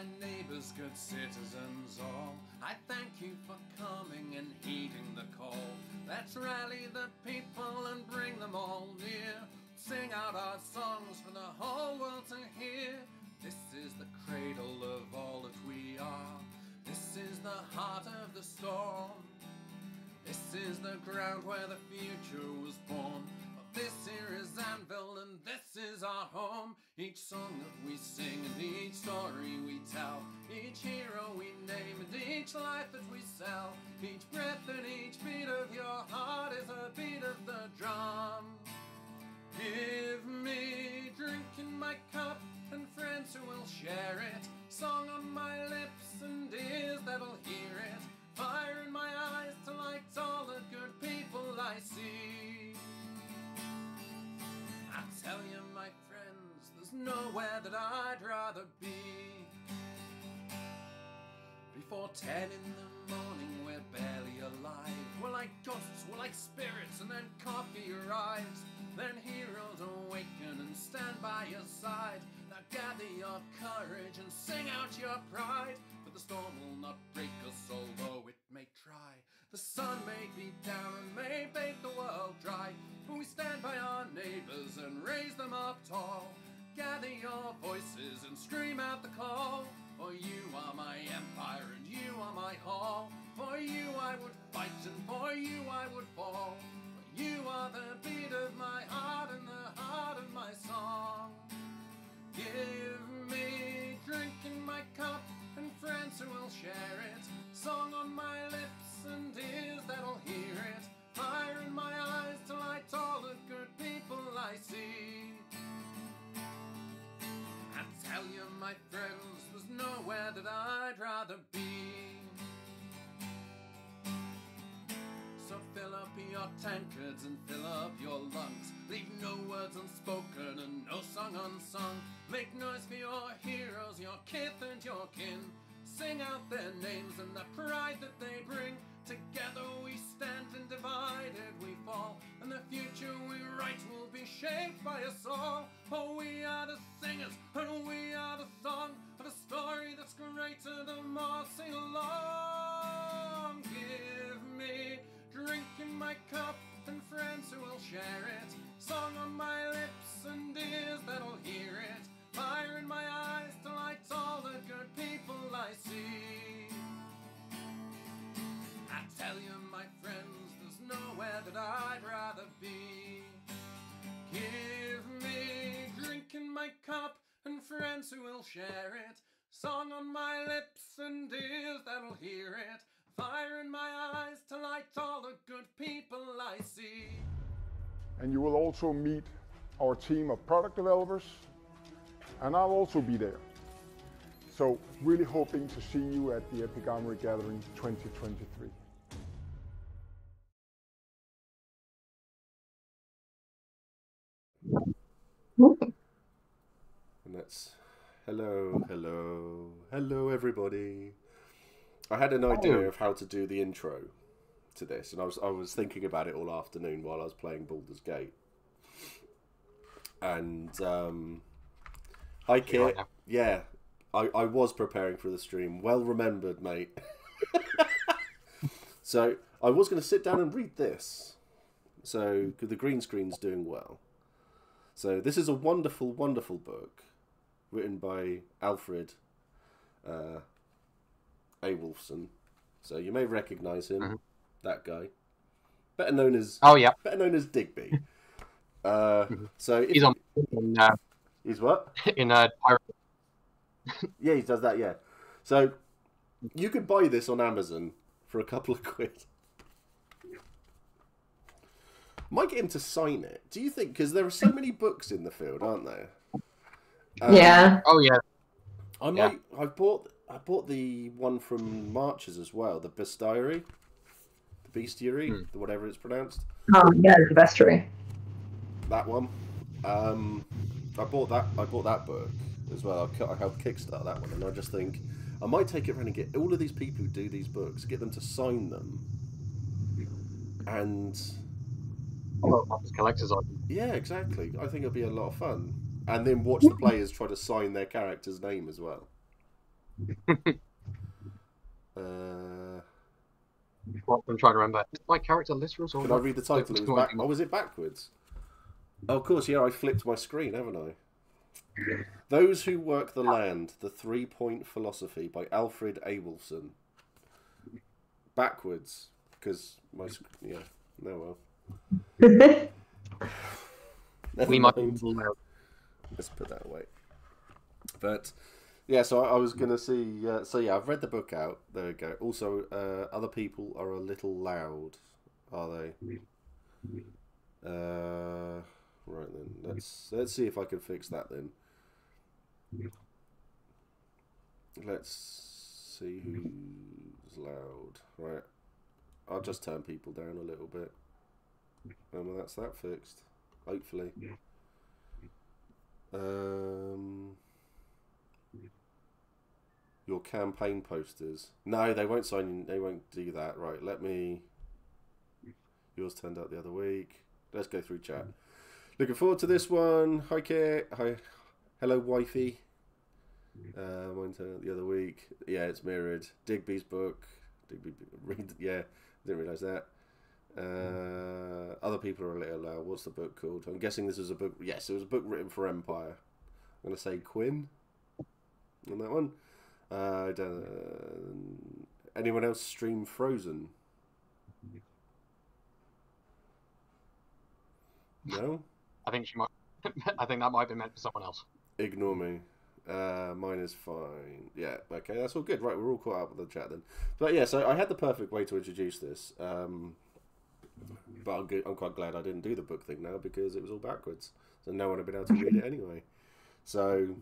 my neighbours, good citizens all, I thank you for coming and heeding the call. Let's rally the people and bring them all near. Sing out our songs for the whole world to hear. This is the cradle of all that we are. This is the heart of the storm. This is the ground where the future was born. This here is Anvil and this is our home. Each song that we sing and each story we tell, each hero we name and each life that we sell, each breath and each beat of your heart is a beat of the drum. Give me drink in my cup and friends who will share it, song on my lips and ears that'll hear it, fire in my eyes to light all the good people I see. I tell you, my friends, there's nowhere that I'd rather be. Before 10 in the morning, we're barely alive. We're like ghosts, we're like spirits, and then coffee arrives. Then heroes awaken and stand by your side. Now gather your courage and sing out your pride. For the storm will not break us, although it may try. The sun may be down and may bake the world dry, but we stand by our neighbours and raise them up tall. Gather your voices and scream out the call. For you are my empire and you are my hall. For you I would fight and for you I would fall. For you are the beat of my heart and the heart of my song. Give me drink in my cup and friends who will share it, song on my lips and ears that'll hear it, fire in my eyes to light all the good people I see. I tell you, my friends, there's nowhere that I'd rather be. So fill up your tankards and fill up your lungs. Leave no words unspoken and no song unsung. Make noise for your heroes, your kith and your kin. Sing out their names and the pride that they bring. Together we stand and divided we fall. And the future we write will be shaped by us all. For we are the singers and we are the song of a story that's greater than more. Sing along. Give me drink in my cup and friends who will share it, song on my lips and ears that'll hear it, fire in my eyes to light all the good people I see. I tell you, my friends, there's nowhere that I'd rather be. Give me drink in my cup and friends who will share it, song on my lips and ears that'll hear it, fire in my eyes to light all the good people I see. And you will also meet our team of product developers, and I'll also be there. So really hoping to see you at the Epic Armory Gathering 2023. And that's hello everybody. I had an idea of how to do the intro to this, and I was thinking about it all afternoon while I was playing Baldur's Gate. And hi Kit. Yeah, I was preparing for the stream. Well remembered, mate. So I was going to sit down and read this. So the green screen's doing well. So this is a wonderful, wonderful book written by Alfred A. Wolfson. So you may recognise him, that guy. Better known as Digby. So he's on. He's what? In Pirate. Yeah, he does that. Yeah. So you could buy this on Amazon for a couple of quid. Might get him to sign it. Do you think? Because there are so many books in the field, aren't there? Yeah. Oh yeah. I bought the one from Marches as well, the Bestiary, the Bestiary, whatever it's pronounced. Oh yeah, the Bestiary. That one. I bought that book as well. I helped kickstart that one, and I just think I might take it around and get all of these people who do these books, get them to sign them, and collectors on. Yeah, exactly. I think it'll be a lot of fun, and then watch the players try to sign their character's name as well. What I'm trying to remember. Is my character literal or Can I read the title? It was back. Oh, was it backwards? Oh, of course, yeah. I flipped my screen, haven't I? Those Who Work the Land: The 3-Point Philosophy by Alfred Abelson. Backwards, because my yeah. No well. Never We might be mind. able Let's put that away. But yeah, so I was gonna see. So yeah, I've read the book out. There we go. Also, other people are a little loud, are they? Right then, let's see if I can fix that then. Let's see who's loud. Right, I'll just turn people down a little bit, and well, that's that fixed. Hopefully. Your campaign posters. No, they won't sign in. They won't do that. Right, let me. Yours turned out the other week. Let's go through chat. Looking forward to this one. Hi, Kate. Hi. Hello, wifey. Mine turned out the other week. Yeah, it's mirrored. Digby's book. Digby, read. Yeah, didn't realise that. Other people are a little loud. What's the book called? I'm guessing this is a book. Yes, it was a book written for Empire. I'm going to say Quinn on that one. Anyone else stream Frozen? No? I think she might. I think that might be meant for someone else. Ignore me. Mine is fine. Yeah, okay, that's all good. Right, we're all caught up with the chat then. But yeah, so I had the perfect way to introduce this. But I'm quite glad I didn't do the book thing now because it was all backwards. So no one had been able to read it anyway. So,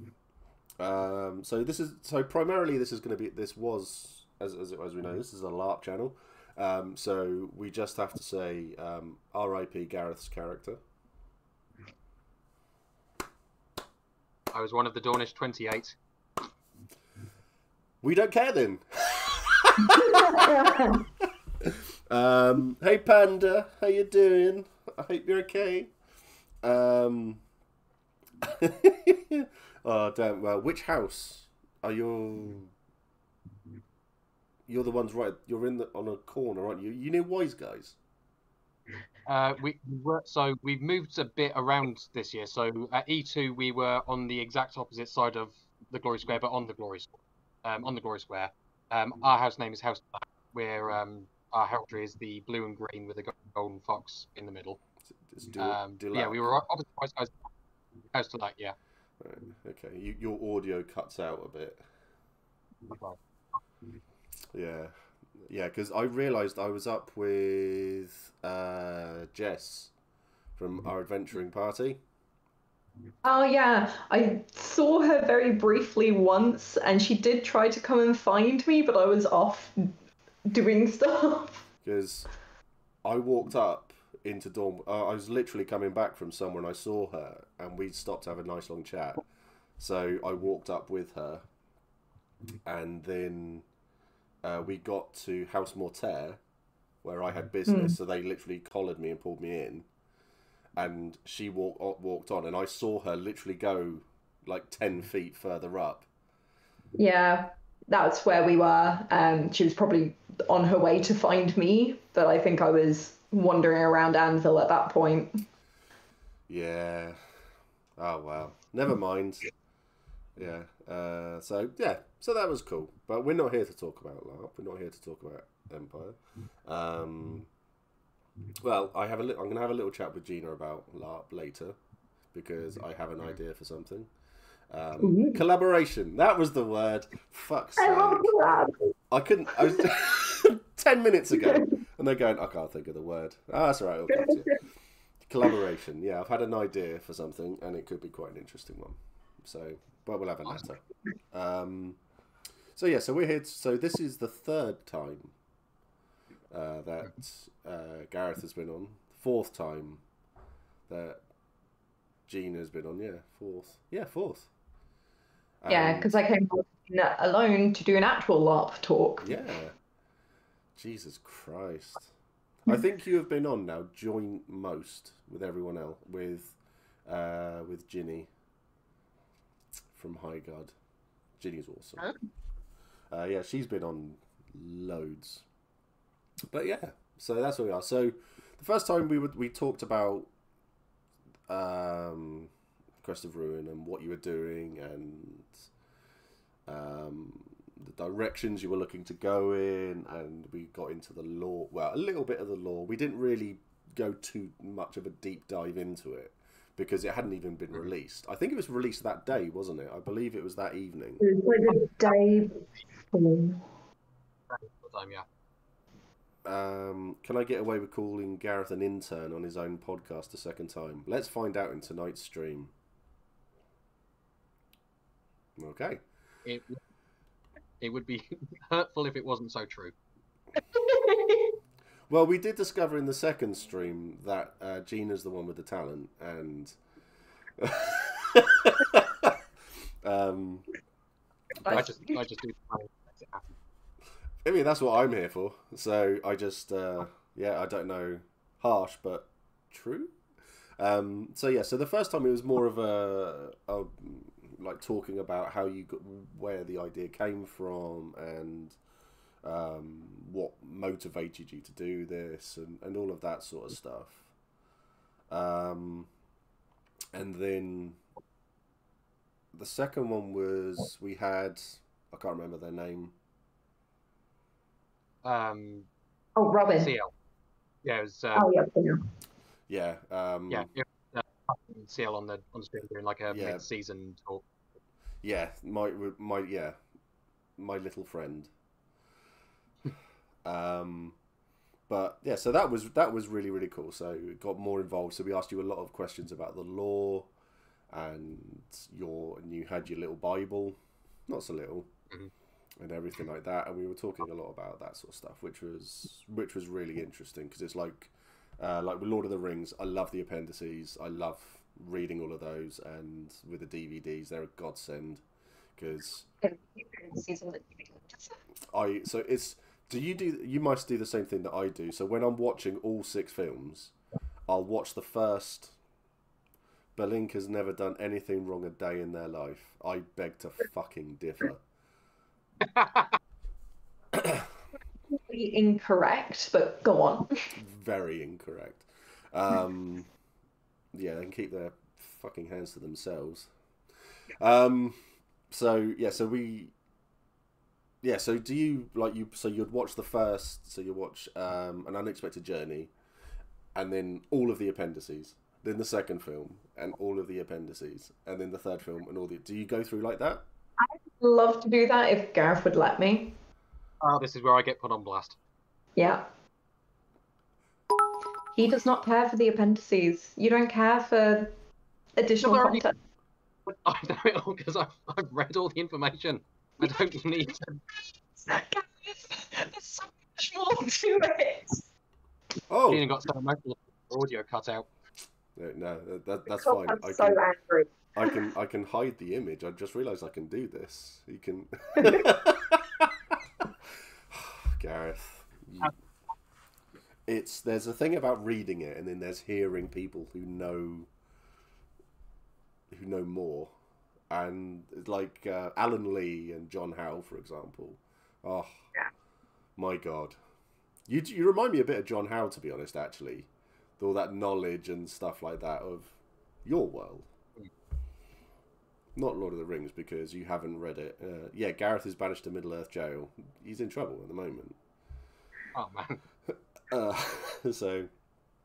so primarily this is going to be, this was, as we know, this is a LARP channel. So we just have to say R.I.P. Gareth's character. I was one of the Dornish 28. We don't care then. Hey Panda, how you doing? I hope you're okay. Oh damn! Well, which house are you? You're the ones right. You're on a corner, aren't you? You know, Wise Guys. We've moved a bit around this year. So at E2 we were on the exact opposite side of the Glory Square, but on the Glory Square. Our house name is House Black, where our heraldry is the blue and green with a golden fox in the middle. Yeah, we were opposite Wise Guys. House Black, yeah. Right, okay, your audio cuts out a bit. Yeah, because I realised I was up with Jess from our adventuring party. Oh yeah, I saw her very briefly once, and she did try to come and find me, but I was off doing stuff. Because I walked up into dorm. I was literally coming back from somewhere, and I saw her, and we stopped to have a nice long chat. So I walked up with her, and then we got to House Mortaire, where I had business. So they literally collared me and pulled me in, and she walked on, and I saw her literally go like 10 feet further up. Yeah, that's where we were. She was probably on her way to find me, but I think I was wandering around Anvil at that point. Yeah. Oh wow. Never mind. Yeah. So that was cool. But we're not here to talk about LARP. We're not here to talk about Empire. Well, I'm going to have a little chat with Gina about LARP later because I have an idea for something. Collaboration. That was the word. Fuck's sake. I couldn't. I was 10 minutes ago, and they're going, I can't think of the word. Ah, that's all right. Okay. Collaboration. Yeah, I've had an idea for something, and it could be quite an interesting one. So, but we'll have it later. So yeah, so we're here. So this is the third time that Gareth has been on. Fourth time that Gina's been on. Yeah, fourth. Yeah, fourth. Yeah, because I came alone to do an actual LARP talk. Yeah. Jesus Christ. I think you have been on now joint most with everyone else, with Ginny from Highguard. Ginny's awesome. Yeah, she's been on loads. But yeah, so that's where we are. So the first time we talked about Crest of Ruin and what you were doing and the directions you were looking to go in, and we got into the lore. Well, a little bit of the lore. We didn't really go too much of a deep dive into it because it hadn't even been released. I think it was released that day, wasn't it? I believe it was that evening. It was like the day before. Time, yeah. Can I get away with calling Gareth an intern on his own podcast a second time? Let's find out in tonight's stream. Okay. It would be hurtful if it wasn't so true. Well, we did discover in the second stream that Gina's the one with the talent, and I just do. I mean, that's what I'm here for. So I just, I don't know, harsh but true. So yeah, so the first time it was more of a like talking about how you got, where the idea came from, and what motivated you to do this, and all of that sort of stuff. And then the second one was we had, I can't remember their name. Robin. CL. Yeah, it was. Yeah. Yeah. It was, CL on the stream doing like a mid-season talk. Yeah, my little friend. But yeah, so that was really, really cool. So it got more involved. So we asked you a lot of questions about the lore, and you had your little Bible, not so little, and everything like that. And we were talking a lot about that sort of stuff, which was really interesting because it's like with Lord of the Rings. I love the appendices. I love reading all of those, and with the DVDs, they're a godsend because you must do the same thing that I do. So when I'm watching all 6 films, I'll watch the first. Belink has never done anything wrong a day in their life. I beg to fucking differ. Incorrect, but go on. Very incorrect. Yeah, they can keep their fucking hands to themselves. So do you so you'd watch the first, so you watch An Unexpected Journey, and then all of the appendices, then the second film and all of the appendices, and then the third film and all the. Do you go through like that? I'd love to do that if Gareth would let me. Oh, this is where I get put on blast. Yeah. He does not care for the appendices. You don't care for additional content. I know, because I've read all the information. I don't need to. There's so much more to it. Oh, Gina got some audio cut out. No, that's fine. I'm so angry. I can hide the image. I just realised I can do this. You can. Gareth, there's a thing about reading it, and then there's hearing people who know more, and like Alan Lee and John Howe, for example. Oh, yeah. My God, you remind me a bit of John Howe, to be honest. Actually, all that knowledge and stuff like that of your world. Not Lord of the Rings, because you haven't read it. Yeah, Gareth is banished to Middle-earth jail. He's in trouble at the moment. Oh, man. So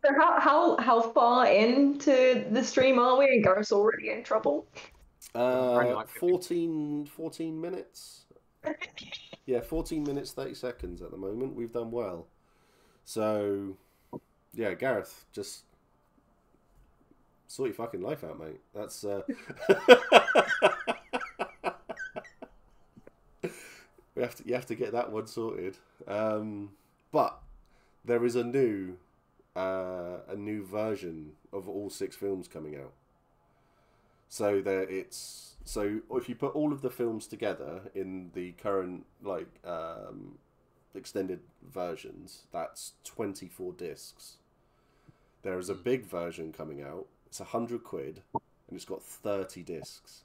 how far into the stream are we? And Gareth's already in trouble? 14 minutes. Yeah, 14 minutes, 30 seconds at the moment. We've done well. So, yeah, Gareth, just sort your fucking life out, mate. That's you have to get that one sorted. But there is a new version of all 6 films coming out. So if you put all of the films together in the current extended versions, that's 24 discs. There is a big version coming out. It's £100, and it's got 30 discs.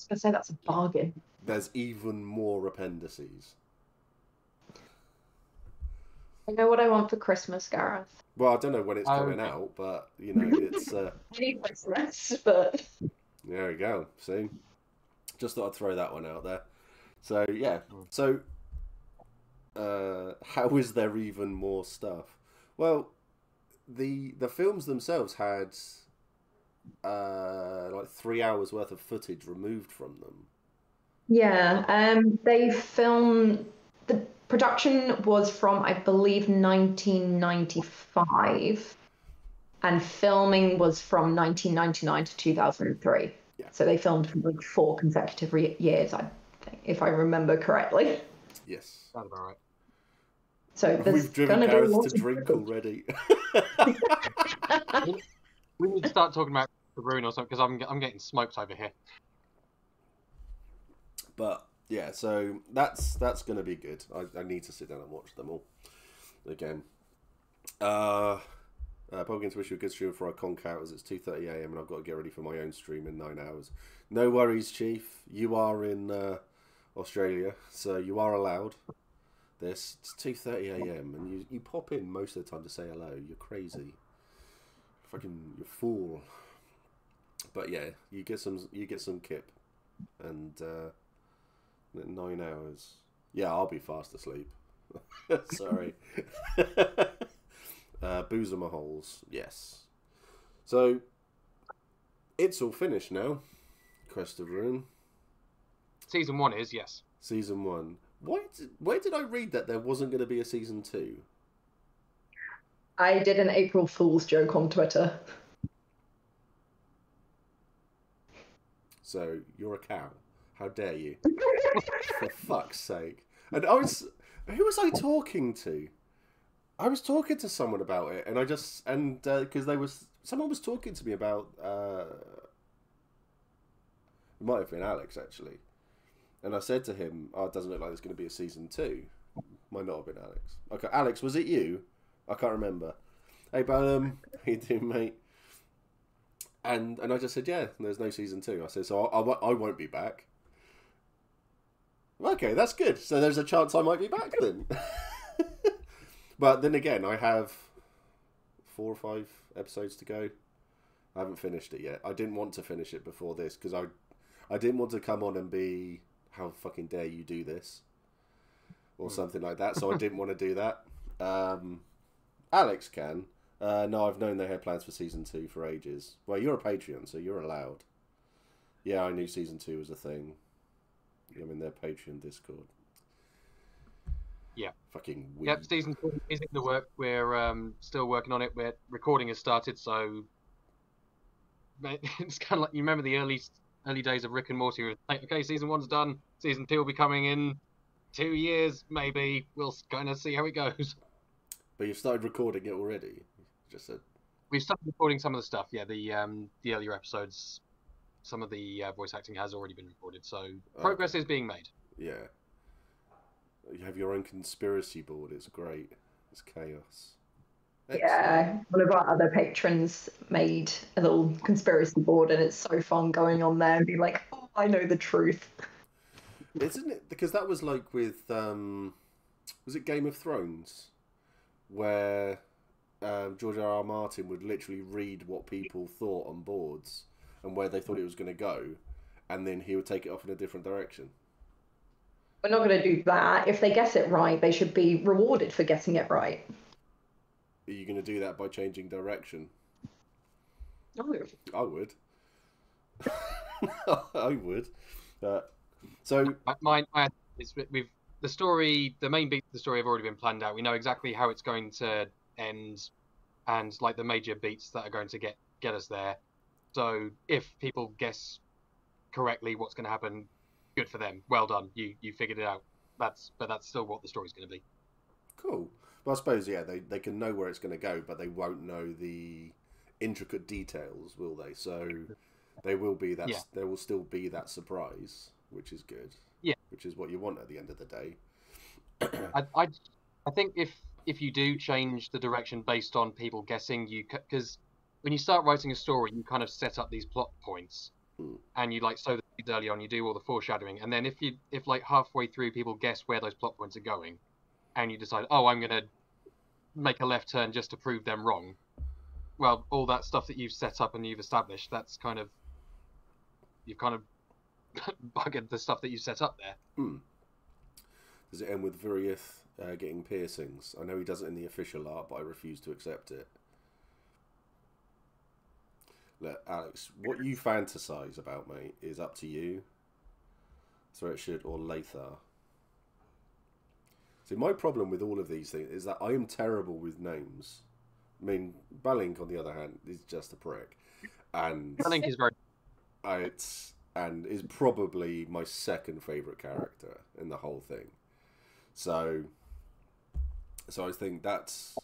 was gonna say that's a bargain. There's even more appendices. I know what I want for Christmas, Gareth. Well, I don't know when it's coming out, but you know, it's. Any Christmas, but There we go. See, just thought I'd throw that one out there. So yeah, so how is there even more stuff? Well, the films themselves had like 3 hours worth of footage removed from them. yeah, they filmed. The production was from, I believe, 1995, and filming was from 1999 to 2003. Yeah. So they filmed for like 4 consecutive years, I think, if I remember correctly. Yes. Sounds about right. So We've driven Gareth to drink already. We need to start talking about the Rune or something because I'm getting smoked over here. But yeah, so that's going to be good. I need to sit down and watch them all again. Probably going to wish you a good stream before I conk out as it's 2:30 AM and I've got to get ready for my own stream in 9 hours. No worries, Chief. You are in Australia, so you are allowed this. It's 2:30 AM and you pop in most of the time to say hello. You're crazy. Fucking you fool. But yeah, you get some kip and 9 hours. Yeah, I'll be fast asleep. Sorry. Boozer my holes, yes. So it's all finished now. Quest of Rune. Season 1 is, yes. Season 1. Where did I read that there wasn't going to be a season 2? I did an April Fool's joke on Twitter. So you're a cow. How dare you? For fuck's sake. And who was I talking to? I was talking to someone about it, and because someone was talking to me about. It might have been Alex actually, and I said to him, "Oh, it doesn't look like there's going to be a season 2." Might not have been Alex. Okay, Alex, was it you? I can't remember. Hey, Ballum, how you doing, mate? And I just said, "Yeah, there's no season 2." I said, "So I won't be back." Okay, that's good. So there's a chance I might be back then. But then again, I have 4 or 5 episodes to go. I haven't finished it yet. I didn't want to finish it before this because I didn't want to come on and be, how fucking dare you do this? Or something like that. So I didn't want to do that. Alex can. No, I've known they had plans for season 2 for ages. Well, you're a Patreon, so you're allowed. Yeah, I knew season 2 was a thing. I'm in their Patreon Discord. Yeah. Fucking weird. Yep, season 2 is in the work. We're still working on it. Recording has started, so it's kind of like, you remember the early days of Rick and Morty? Where like, okay, season 1's done. Season 2 will be coming in 2 years, maybe. We'll kind of see how it goes. But you've started recording it already. Just said We've started recording some of the stuff. Yeah, the earlier episodes. Some of the voice acting has already been recorded, so progress is being made. Yeah. You have your own conspiracy board. It's great. It's chaos. Yeah, one of our other patrons made a little conspiracy board, and it's so fun going on there and being like, "Oh, I know the truth." Isn't it? Because that was like with was it Game of Thrones, where George R.R. Martin would literally read what people thought on boards and where they thought it was going to go, and then he would take it off in a different direction. We're not going to do that. If they guess it right, they should be rewarded for getting it right. Are you going to do that by changing direction? No. I would. I would. So mine is with the story. The main beats of the story have already been planned out. We know exactly how it's going to end, and like the major beats that are going to get us there. So if people guess correctly what's going to happen, good for them. Well done. You figured it out. But that's still what the story's going to be. Cool. Well, I suppose, yeah, they can know where it's going to go, but they won't know the intricate details, will they? So they will be that. Yeah. There will still be that surprise, which is good. Yeah. Which is what you want at the end of the day. I think if you do change the direction based on people guessing, because when you start writing a story, you kind of set up these plot points, and you like sow the seeds early on. You do all the foreshadowing, and then if like halfway through people guess where those plot points are going, and you decide, oh, I'm gonna make a left turn just to prove them wrong. Well, all that stuff that you've set up and you've established, that's kind of you've kind of buggered the stuff that you set up there. Does it end with Varieth getting piercings? I know he does it in the official art, but I refuse to accept it. Look, Alex, what you fantasize about, mate, is up to you. Threatshot or Lathar. See, my problem with all of these things is that I am terrible with names. I mean, Balink, on the other hand, is just a prick. And Balink is very... and is probably my second favourite character in the whole thing. So I think that's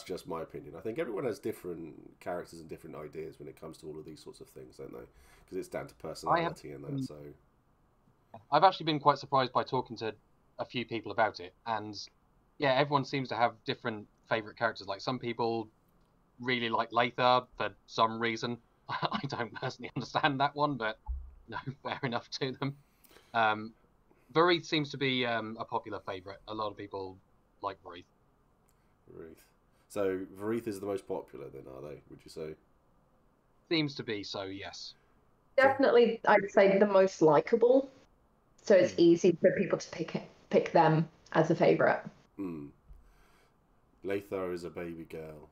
just my opinion. I think everyone has different characters and different ideas when it comes to all of these sorts of things, don't they? Because it's down to personality and that. So I've actually been quite surprised by talking to a few people about it, and yeah, everyone seems to have different favourite characters. Like some people really like Lathar for some reason. I don't personally understand that one, but no, fair enough to them. Varith seems to be a popular favourite. A lot of people like Varith. So Varith is the most popular then, are they, would you say? Seems to be, so yes. Definitely, I'd say the most likable. So it's easy for people to pick them as a favourite. Lathar is a baby girl.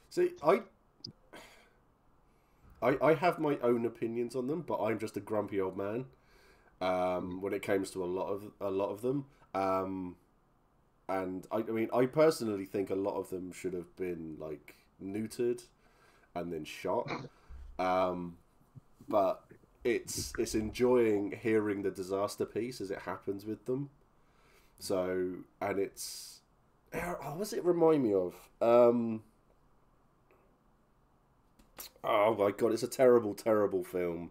See, I have my own opinions on them, but I'm just a grumpy old man when it comes to a lot of them. And I mean, I personally think a lot of them should have been like neutered and then shot. But it's enjoying hearing the disaster piece as it happens with them. So, and it's what does it remind me of? Oh my god, it's a terrible, terrible film.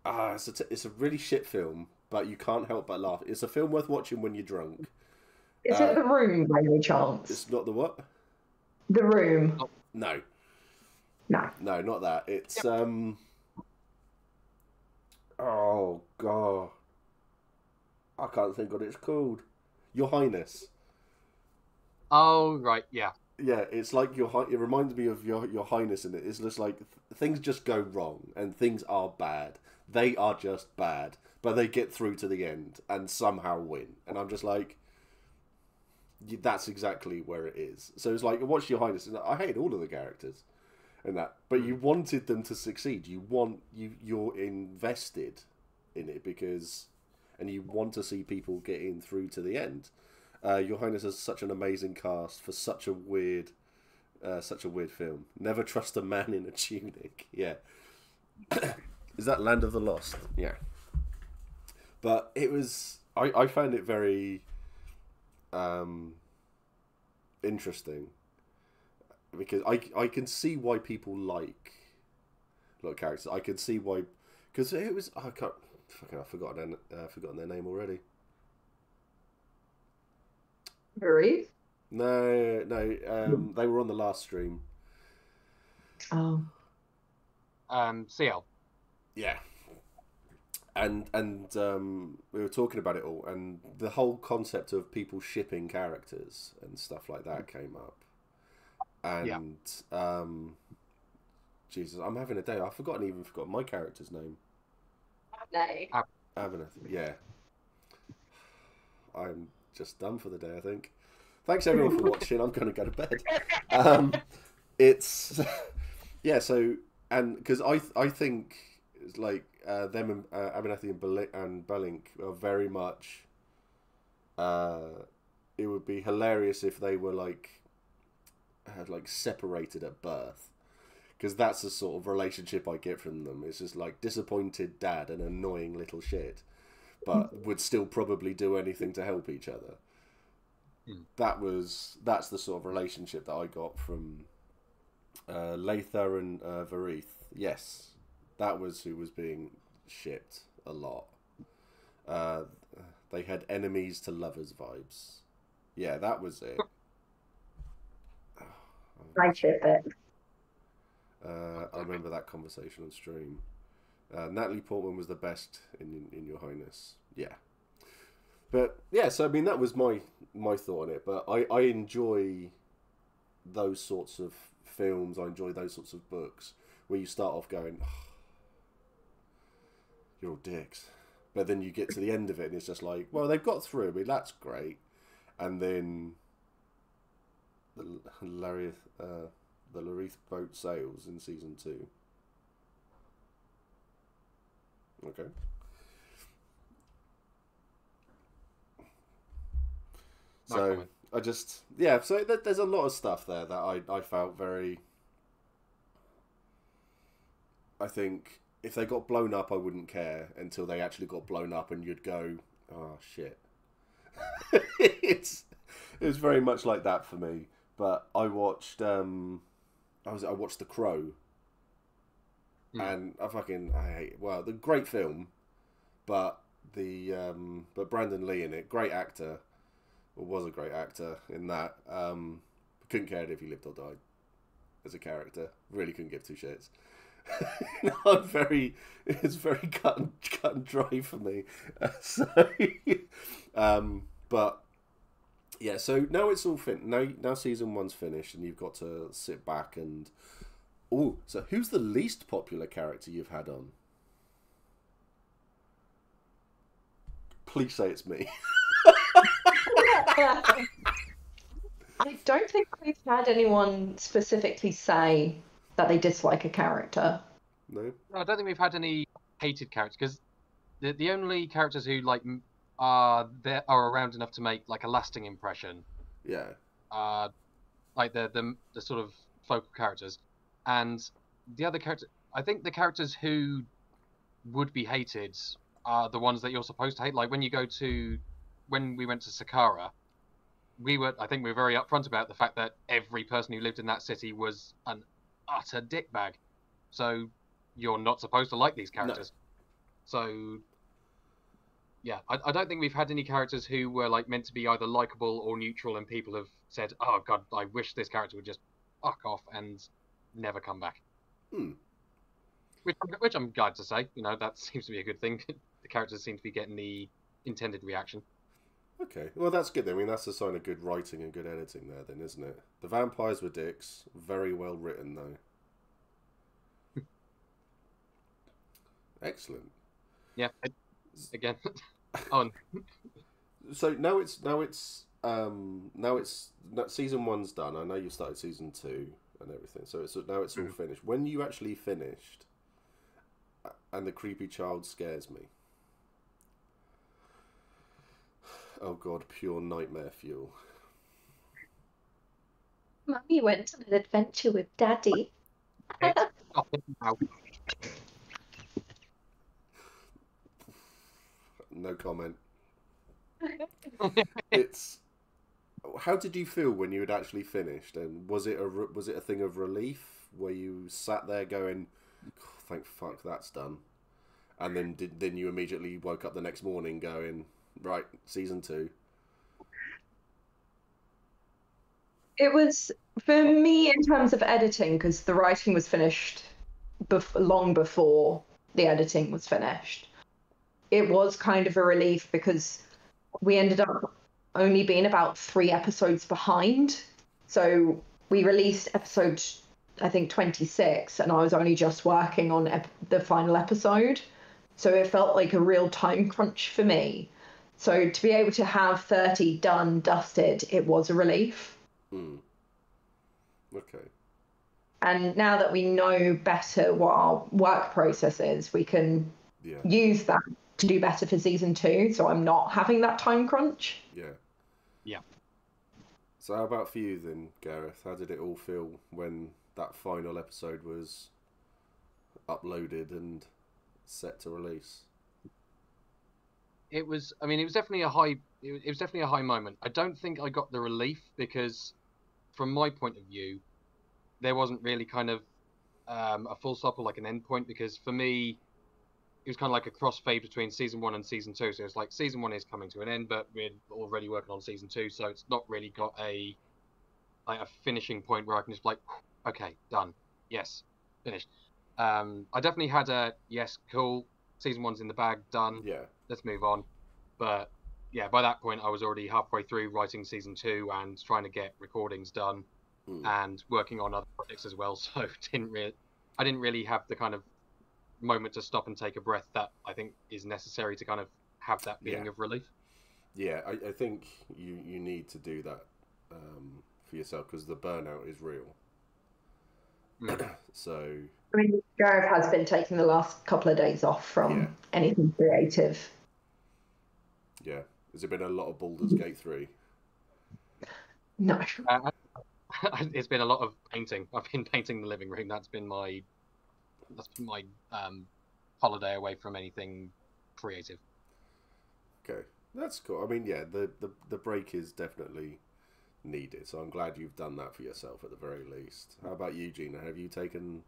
It's a really shit film, but you can't help but laugh. It's a film worth watching when you're drunk. Is it The Room by any chance? It's not the what? The Room. No. No. No, not that. It's oh god, I can't think what it's called. Your Highness. Oh right, yeah. Yeah, it's like it reminds me of your Highness in it. It's just like things just go wrong and things are bad. They are just bad, but they get through to the end and somehow win. And I'm just like, that's exactly where it is. So it's like, watch Your Highness. And I hate all of the characters and that, but you wanted them to succeed. You're invested in it and you want to see people get in through to the end. Your Highness has such an amazing cast for such a weird film. Never trust a man in a tunic. Yeah. Is that Land of the Lost? Yeah. But it was... I found it very interesting. Because I can see why people like characters. I can see why... Because it was... I've forgotten their name already. Varith? No. They were on the last stream. Oh. CL. Yeah. And we were talking about it all, and the whole concept of people shipping characters and stuff like that came up. And Jesus, I'm having a day. I've forgotten my character's name. Aberneth. Yeah. I'm just done for the day, I think. Thanks everyone for watching. I'm going to go to bed. It's yeah. So and because I think it's like them and Abernethy and Balink are very much. It would be hilarious if they were had separated at birth, because that's the sort of relationship I get from them. It's just like disappointed dad and annoying little shit, but would still probably do anything to help each other. That's the sort of relationship that I got from Lathar and Varith. Yes, that was who was being shipped a lot. They had enemies to lovers vibes. Yeah, that was it. I ship it. I remember that conversation on stream. Natalie Portman was the best in Your Highness. Yeah. But yeah, so I mean that was my thought on it. But I enjoy those sorts of films. I enjoy those sorts of books where you start off going, oh, you're all dicks, but then you get to the end of it and it's just like, well, they've got through. I mean, that's great. And then the Larith boat sails in season 2. Okay. So I just, yeah, so there's a lot of stuff there that I felt very, I think if they got blown up I wouldn't care until they actually got blown up and you'd go, oh shit. It was very much like that for me. But I watched I watched The Crow. And the great film, but but Brandon Lee in it, great actor. Or was a great actor in that. Couldn't care if he lived or died as a character. Really couldn't give two shits. It's very cut and dry for me. But yeah, so now it's all now season 1's finished, and you've got to sit back and so who's the least popular character you've had on? Please say it's me. I don't think we've had anyone specifically say that they dislike a character. No, I don't think we've had any hated characters, because the only characters who are around enough to make like a lasting impression. Yeah. Like the sort of focal characters, and the other character. I think the characters who would be hated are the ones that you're supposed to hate. Like when we went to Saqqara, I think we were very upfront about the fact that every person who lived in that city was an utter dickbag. So you're not supposed to like these characters. No. So yeah, I don't think we've had any characters who were like meant to be either likable or neutral, and people have said, "Oh God, I wish this character would just fuck off and never come back." Which I'm glad to say. That seems to be a good thing. The characters seem to be getting the intended reaction. Okay, well that's good. I mean, that's a sign of good writing and good editing there, then, isn't it? The vampires were dicks. Very well written, though. Excellent. Yeah. Again. On. So now it's season 1's done. I know you started season 2 and everything. So now it's all finished. When you actually finished, and the creepy child scares me. Oh God, pure nightmare fuel. Mummy went on an adventure with Daddy. No comment. How did you feel when you had actually finished? And was it a thing of relief where you sat there going, oh, "Thank fuck that's done," and then you immediately woke up the next morning going, "Right, season 2." It was, for me, in terms of editing, because the writing was finished long before the editing was finished. It was kind of a relief because we ended up only being about 3 episodes behind. So we released episode, I think, 26, and I was only just working on the final episode. So it felt like a real time crunch for me. So to be able to have 30 done, dusted, it was a relief. Okay. And now that we know better what our work process is, we can use that to do better for season 2. So I'm not having that time crunch. Yeah. So how about for you then, Gareth? How did it all feel when that final episode was uploaded and set to release? It was definitely a high. It was definitely a high moment. I don't think I got the relief because, from my point of view, there wasn't really kind of a full stop or like an end point, because for me, it was kind of like a crossfade between season 1 and season 2. So it's like season 1 is coming to an end, but we're already working on season 2, so it's not really got a finishing point where I can just be like, okay, done, yes. finished. I definitely had a yes, cool. Season 1's in the bag, done. Yeah. Let's move on. But yeah, by that point, I was already halfway through writing season 2 and trying to get recordings done and working on other projects as well. So I didn't really have the kind of moment to stop and take a breath that I think is necessary to kind of have that feeling of relief. Yeah, I think you need to do that for yourself because the burnout is real. So I mean, Gareth has been taking the last couple of days off from anything creative. Yeah. Has it been a lot of Baldur's Gate 3? No. It's been a lot of painting. I've been painting the living room. That's been my holiday away from anything creative. Okay, that's cool. I mean, yeah, the break is definitely needed. So I'm glad you've done that for yourself at the very least. How about you, Gina? Have you taken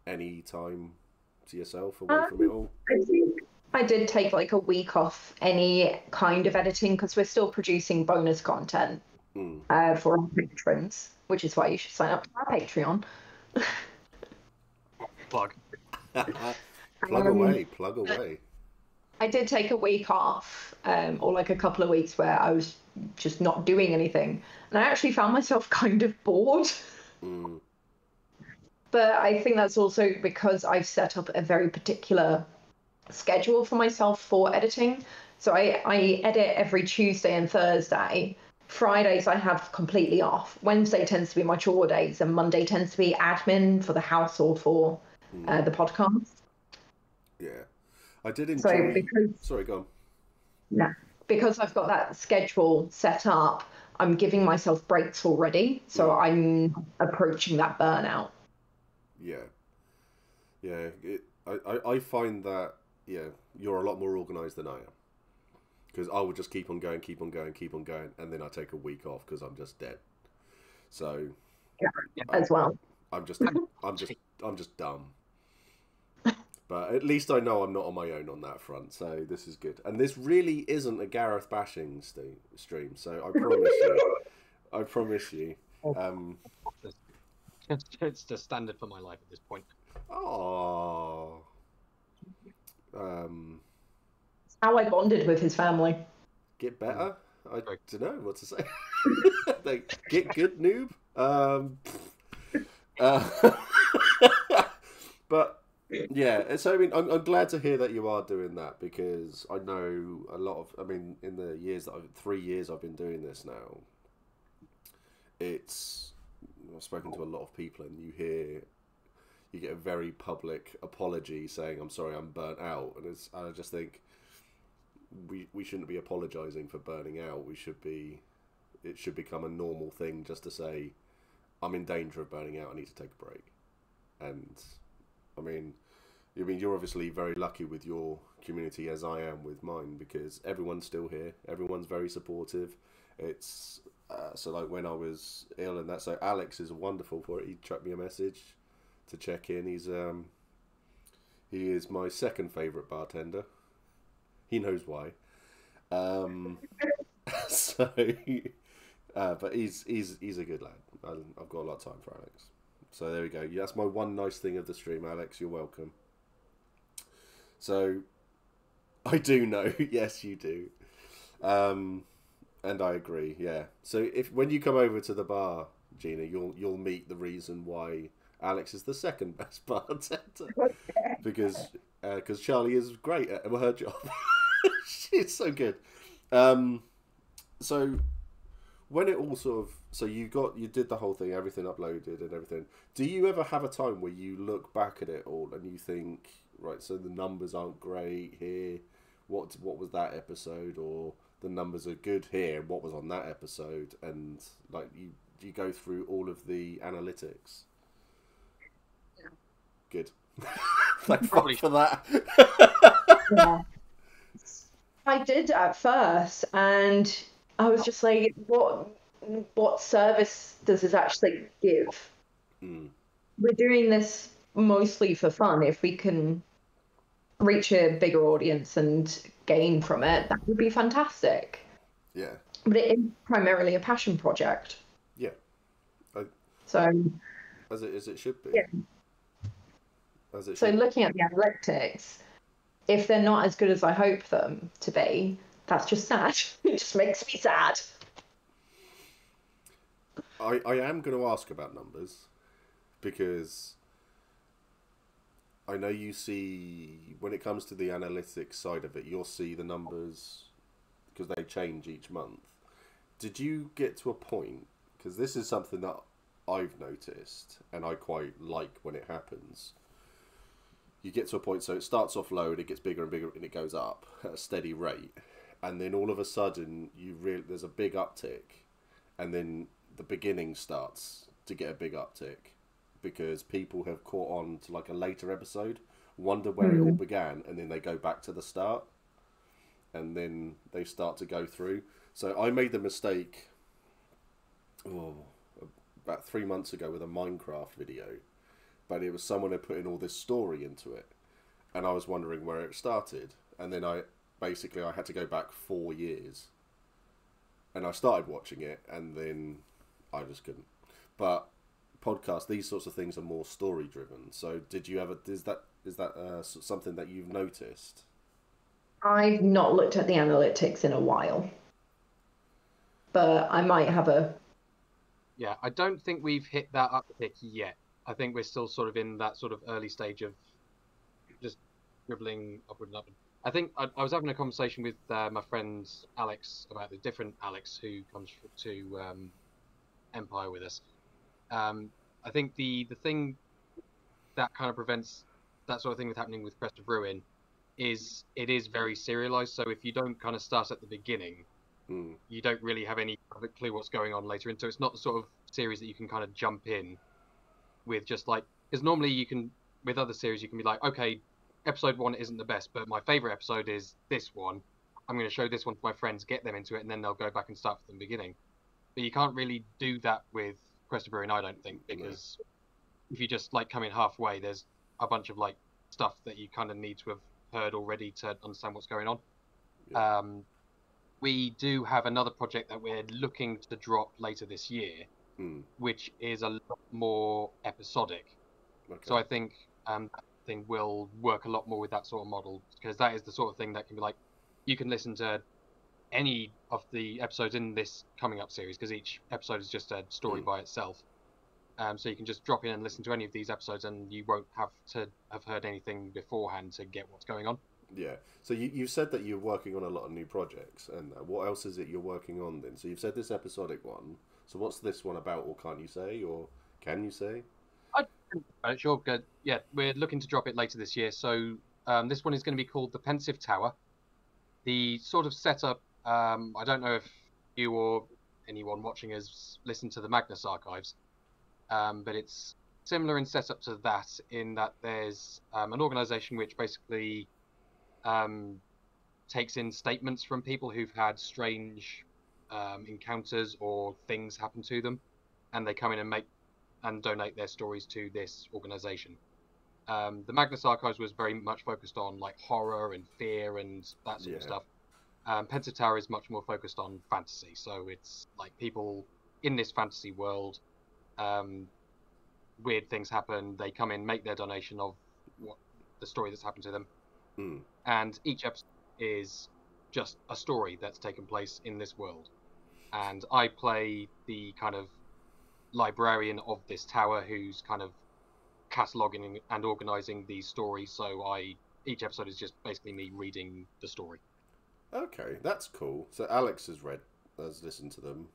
any time to yourself away from it all? I think I did take like a week off any kind of editing because we're still producing bonus content for our patrons, which is why you should sign up to our Patreon. Plug. Plug away. I did take a week off, or like a couple of weeks where I was just not doing anything. And I actually found myself kind of bored. But I think that's also because I've set up a very particular schedule for myself for editing. So I edit every Tuesday and Thursday. Fridays I have completely off. Wednesday tends to be my chore days, and Monday tends to be admin for the house or for the podcast. Yeah. I did enjoy... So Sorry, go on. No, because I've got that schedule set up, I'm giving myself breaks already. So I'm approaching that burnout. Yeah. Yeah. I find that, you're a lot more organised than I am. Because I would just keep on going, and then I take a week off because I'm just dead. So... Yeah, as well. I'm just dumb. But at least I know I'm not on my own on that front, so this is good. And this really isn't a Gareth bashing stream, so I promise you. It's the standard for my life at this point. Oh. How I bonded with his family. Get better? I don't know what to say. Like, get good, noob. But yeah, so I mean, I'm glad to hear that you are doing that because I know a lot of. I mean, in the 3 years I've been doing this now, I've spoken to a lot of people, and you get a very public apology saying, "I'm sorry, I'm burnt out," and I just think we shouldn't be apologizing for burning out. It should become a normal thing just to say, "I'm in danger of burning out. I need to take a break." And I mean, you're obviously very lucky with your community as I am with mine because everyone's still here. Everyone's very supportive. It's so like when I was ill and that. So Alex is wonderful for it. He chucked me a message to check in. He is my second favourite bartender. He knows why. So, but he's a good lad. I've got a lot of time for Alex. So there we go. That's my one nice thing of the stream, Alex. You're welcome. So, I do know. Yes, you do. And I agree. Yeah. So when you come over to the bar, Gina, you'll meet the reason why Alex is the second best bartender because Charlie is great at her job. She's so good. So when it all sort of you did the whole thing, everything uploaded and everything. Do you ever have a time where you look back at it all and you think, right, so the numbers aren't great here. What was that episode? Or the numbers are good here. What was on that episode? And like you go through all of the analytics. Yeah. Good. Thank fuck for that. Yeah. I did at first, and I was just like, what service does this actually give? We're doing this mostly for fun. If we can reach a bigger audience and gain from it, that would be fantastic. Yeah. But it is primarily a passion project. Yeah. So as it should be. Yeah. As it So should. looking at the analytics, if they're not as good as I hope them to be, that's just sad. It just makes me sad. I am going to ask about numbers because I know you see, when it comes to the analytics side of it, you'll see the numbers because they change each month. Did you get to a point, because this is something that I've noticed and I quite like when it happens. You get to a point, so it starts off low and it gets bigger and bigger and it goes up at a steady rate. And then all of a sudden, there's a big uptick. And then the beginning starts to get a big uptick because people have caught on to like a later episode, wonder where it all began, and then they go back to the start. And then they start to go through. So I made the mistake about 3 months ago with a Minecraft video. But it was someone had put in all this story into it. And I was wondering where it started. And then I had to go back 4 years. And I started watching it, and then I just couldn't. But podcasts, these sorts of things are more story driven. So is that something that you've noticed? I've not looked at the analytics in a while, but I might have a. Yeah, I don't think we've hit that uptick yet. I think we're still sort of in that sort of early stage of just dribbling upward and upward. I think I was having a conversation with my friend Alex about the different Alex who comes to Empire with us. I think the thing that kind of prevents that sort of thing with happening with Crest of Ruin is it is very serialized. So if you don't kind of start at the beginning, you don't really have any clue what's going on later. And so it's not the sort of series that you can kind of jump in with just like, because normally you can, with other series, you can be like, okay, episode 1 isn't the best, but my favorite episode is this one. I'm going to show this one to my friends, get them into it, and then they'll go back and start from the beginning. But you can't really do that with Crest of Ruin, I don't think, because if you just like come in halfway, there's a bunch of like stuff that you kind of need to have heard already to understand what's going on. Yeah. We do have another project that we're looking to drop later this year, which is a lot more episodic. Okay. So I think that thing will work a lot more with that sort of model, because that is the sort of thing that can be like, you can listen to any of the episodes in this coming up series, because each episode is just a story by itself. So you can just drop in and listen to any of these episodes, and you won't have to have heard anything beforehand to get what's going on. Yeah. So you said that you're working on a lot of new projects, and what else is it you're working on then? So you've said this episodic one. So what's this one about, or can't you say, or can you say? Sure. Good. Yeah, we're looking to drop it later this year. So this one is going to be called The Pensive Tower. The sort of setup, I don't know if you or anyone watching has listened to the Magnus archives, but it's similar in setup to that, in that there's an organization which basically takes in statements from people who've had strange encounters or things happen to them, and they come in and donate their stories to this organization. The Magnus Archives was very much focused on like horror and fear and that sort of stuff. Pensive Tower is much more focused on fantasy, so it's like people in this fantasy world, weird things happen, they come in, make their donation of what the story that's happened to them, and each episode is just a story that's taken place in this world. And I play the kind of librarian of this tower who's kind of cataloging and organizing these stories. So each episode is just basically me reading the story. Okay, that's cool. So Alex has listened to them.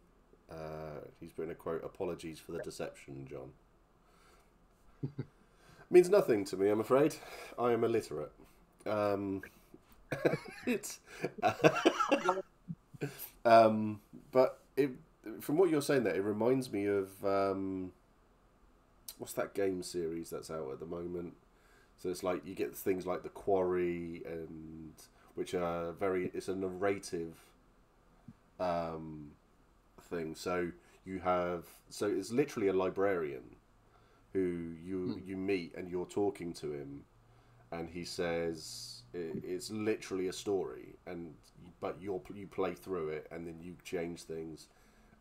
He's put in a quote, "Apologies for the deception, John." Means nothing to me, I'm afraid. I am illiterate. It's but from what you're saying there, it reminds me of what's that game series that's out at the moment? So it's like you get things like The Quarry, and which are it's a narrative thing. So it's literally a librarian who you meet, and you're talking to him, and he says it's literally a story, but you play through it, and then you change things.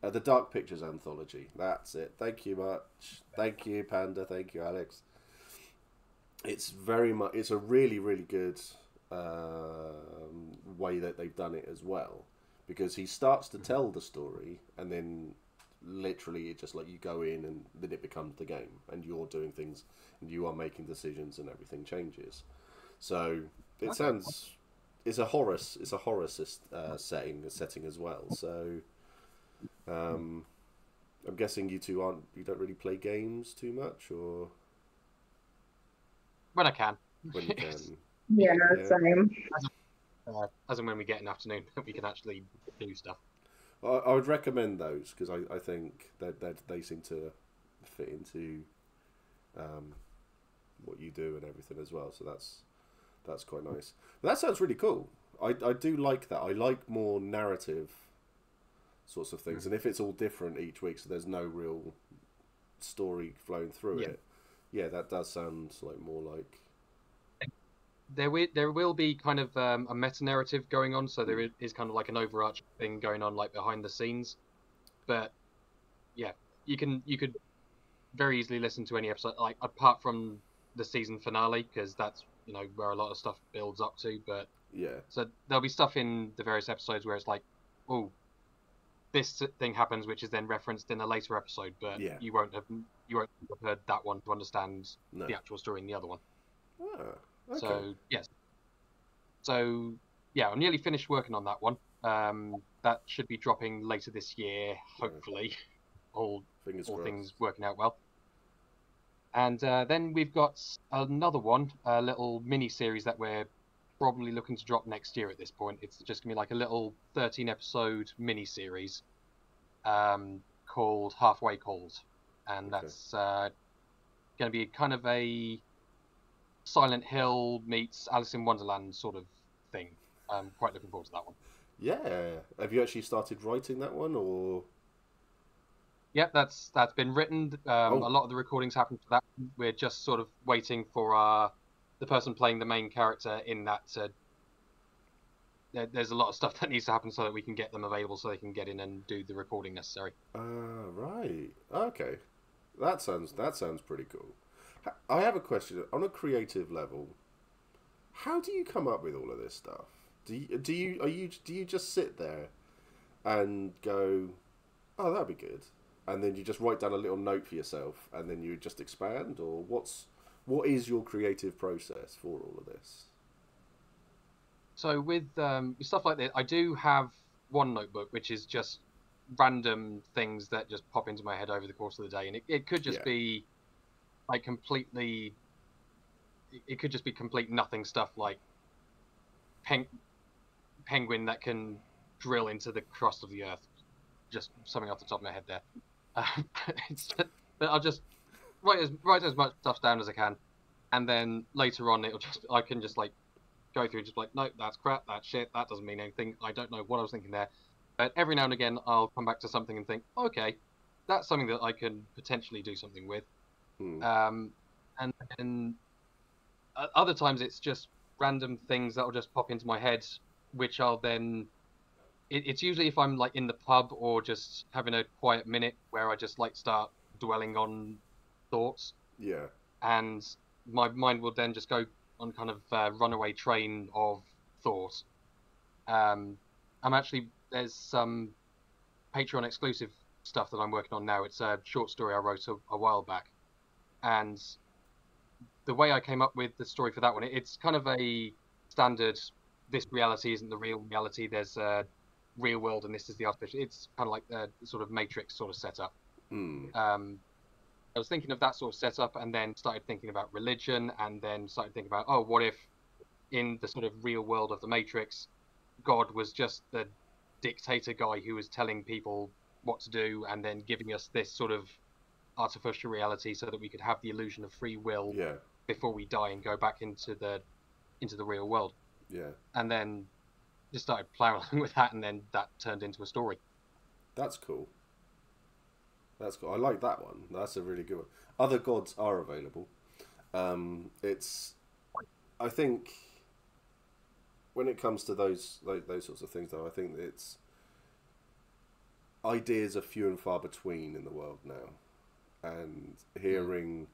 The Dark Pictures anthology. That's it. Thank you much. Thank you, Panda. Thank you, Alex. it's very much, it's a really, really good way that they've done it as well, because he starts to tell the story, and then literally it just like you go in and then it becomes the game, and you're doing things and you are making decisions and everything changes. So it sounds, it's a horror setting as well. So I'm guessing you don't really play games too much, or When I can. when you can. Yeah, same. As and when we get an afternoon, we can actually do stuff. I would recommend those, because I think that they seem to fit into what you do and everything as well. So that's quite nice. But that sounds really cool. I do like that. I like more narrative sorts of things, and if it's all different each week, so there's no real story flowing through it. Yeah, that does sound like more like. There will be kind of a meta narrative going on, so there is kind of like an overarching thing going on like behind the scenes. But yeah, you could very easily listen to any episode, like apart from the season finale, because that's where a lot of stuff builds up to. But Yeah. so there'll be stuff in the various episodes where it's like, oh, this thing happens, which is then referenced in a later episode, but you won't have heard that one to understand the actual story in the other one. Ah, okay. So yes. So yeah, I'm nearly finished working on that one. That should be dropping later this year, hopefully. All things working out well. And then we've got another one, a little mini series that we're probably looking to drop next year at this point. It's just gonna be like a little 13-episode mini series called Halfway Cold, and that's gonna be kind of a Silent Hill meets Alice in Wonderland sort of thing. I'm quite looking forward to that one. Yeah. Have you actually started writing that one, or? Yep, that's been written. A lot of the recordings happened for that. We're just sort of waiting for the person playing the main character in that. There's a lot of stuff that needs to happen so that we can get them available, so they can get in and do the recording necessary. Right. Okay. That sounds pretty cool. I have a question. On a creative level, how do you come up with all of this stuff? Do you just sit there and go, oh, that'd be good, and then you just write down a little note for yourself, and then you just expand, or what is your creative process for all of this? So with stuff like this, I do have one notebook which is just random things that just pop into my head over the course of the day, and it could just be like completely. It could just be complete nothing stuff, like penguin that can drill into the crust of the earth. Just something off the top of my head there. But I'll just write as much stuff down as I can, and then later on I can just like go through just like, no, that's crap, that's shit, that doesn't mean anything, I don't know what I was thinking there. But every now and again I'll come back to something and think, okay, that's something that I can potentially do something with. And then other times it's just random things that'll just pop into my head, which I'll then it's usually if I'm like in the pub or just having a quiet minute where I just like start dwelling on thoughts. Yeah. And my mind will then just go on kind of runaway train of thought. There's some Patreon exclusive stuff that I'm working on now. It's a short story I wrote a while back, and the way I came up with the story for that one, it's kind of a standard. This reality isn't the real reality. There's a real world, and this is the artificial. It's kind of like the sort of Matrix sort of setup. I was thinking of that sort of setup, and then started thinking about religion, and then started thinking about, oh, what if in the sort of real world of the Matrix, God was just the dictator guy who was telling people what to do, and then giving us this sort of artificial reality so that we could have the illusion of free will before we die and go back into the real world. Yeah. And then just started plowing along with that, and then that turned into a story. That's cool. That's cool. I like that one. That's a really good one. Other gods are available. I think when it comes to those sorts of things, though, I think it's ideas are few and far between in the world now, and hearing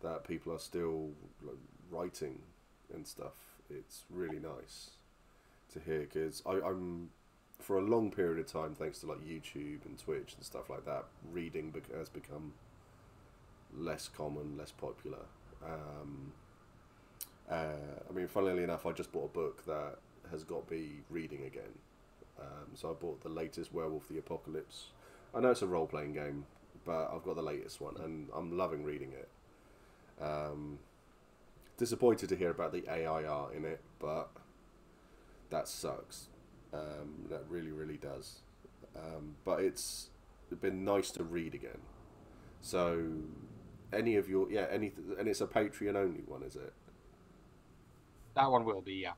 that people are still like, writing and stuff. It's really nice to hear, because I'm for a long period of time, thanks to like YouTube and Twitch and stuff like that, reading has become less common, less popular. I mean, funnily enough, I just bought a book that has got me reading again. So I bought the latest Werewolf the Apocalypse. I know it's a role-playing game, but I've got the latest one, and I'm loving reading it. Disappointed to hear about the AI art in it, but that sucks. That really, really does. But it's been nice to read again. So, any of your and it's a Patreon only one, is it? That one will be, yeah.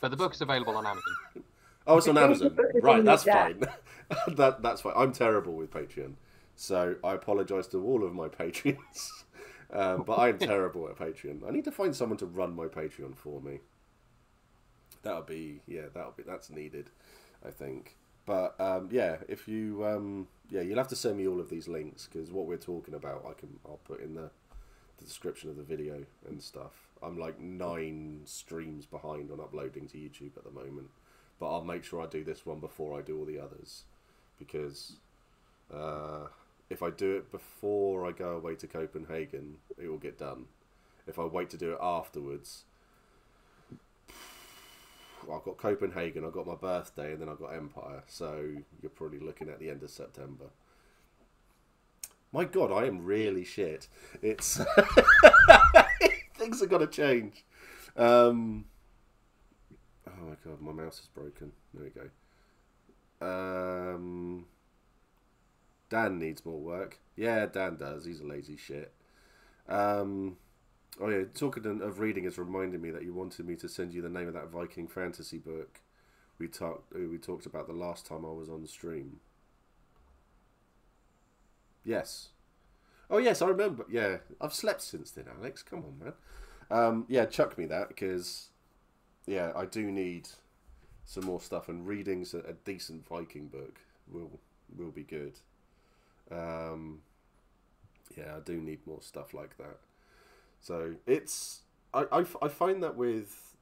But the book's available on Amazon. Oh, it's on Amazon. Right, that's fine. That's fine. I'm terrible with Patreon, so I apologise to all of my Patreons. But I'm terrible at Patreon. I need to find someone to run my Patreon for me. That's needed, I think. But if you you'll have to send me all of these links, because what we're talking about, I'll put in the description of the video and stuff. I'm like 9 streams behind on uploading to YouTube at the moment, but I'll make sure I do this one before I do all the others, because if I do it before I go away to Copenhagen, it will get done. If I wait to do it afterwards, I've got Copenhagen, I've got my birthday, and then I've got Empire, so you're probably looking at the end of September. My God, I am really shit. It's things are gonna change. Oh my God, my mouse is broken. There we go. Dan needs more work. Yeah, Dan does. He's a lazy shit. Oh yeah, talking of reading has reminded me that you wanted me to send you the name of that Viking fantasy book we talked about the last time I was on the stream. Yes. Oh yes, I remember. Yeah, I've slept since then, Alex. Come on, man. Yeah, chuck me that, because yeah, I do need some more stuff, and reading's a decent Viking book will be good. Yeah, I do need more stuff like that. So it's I find that with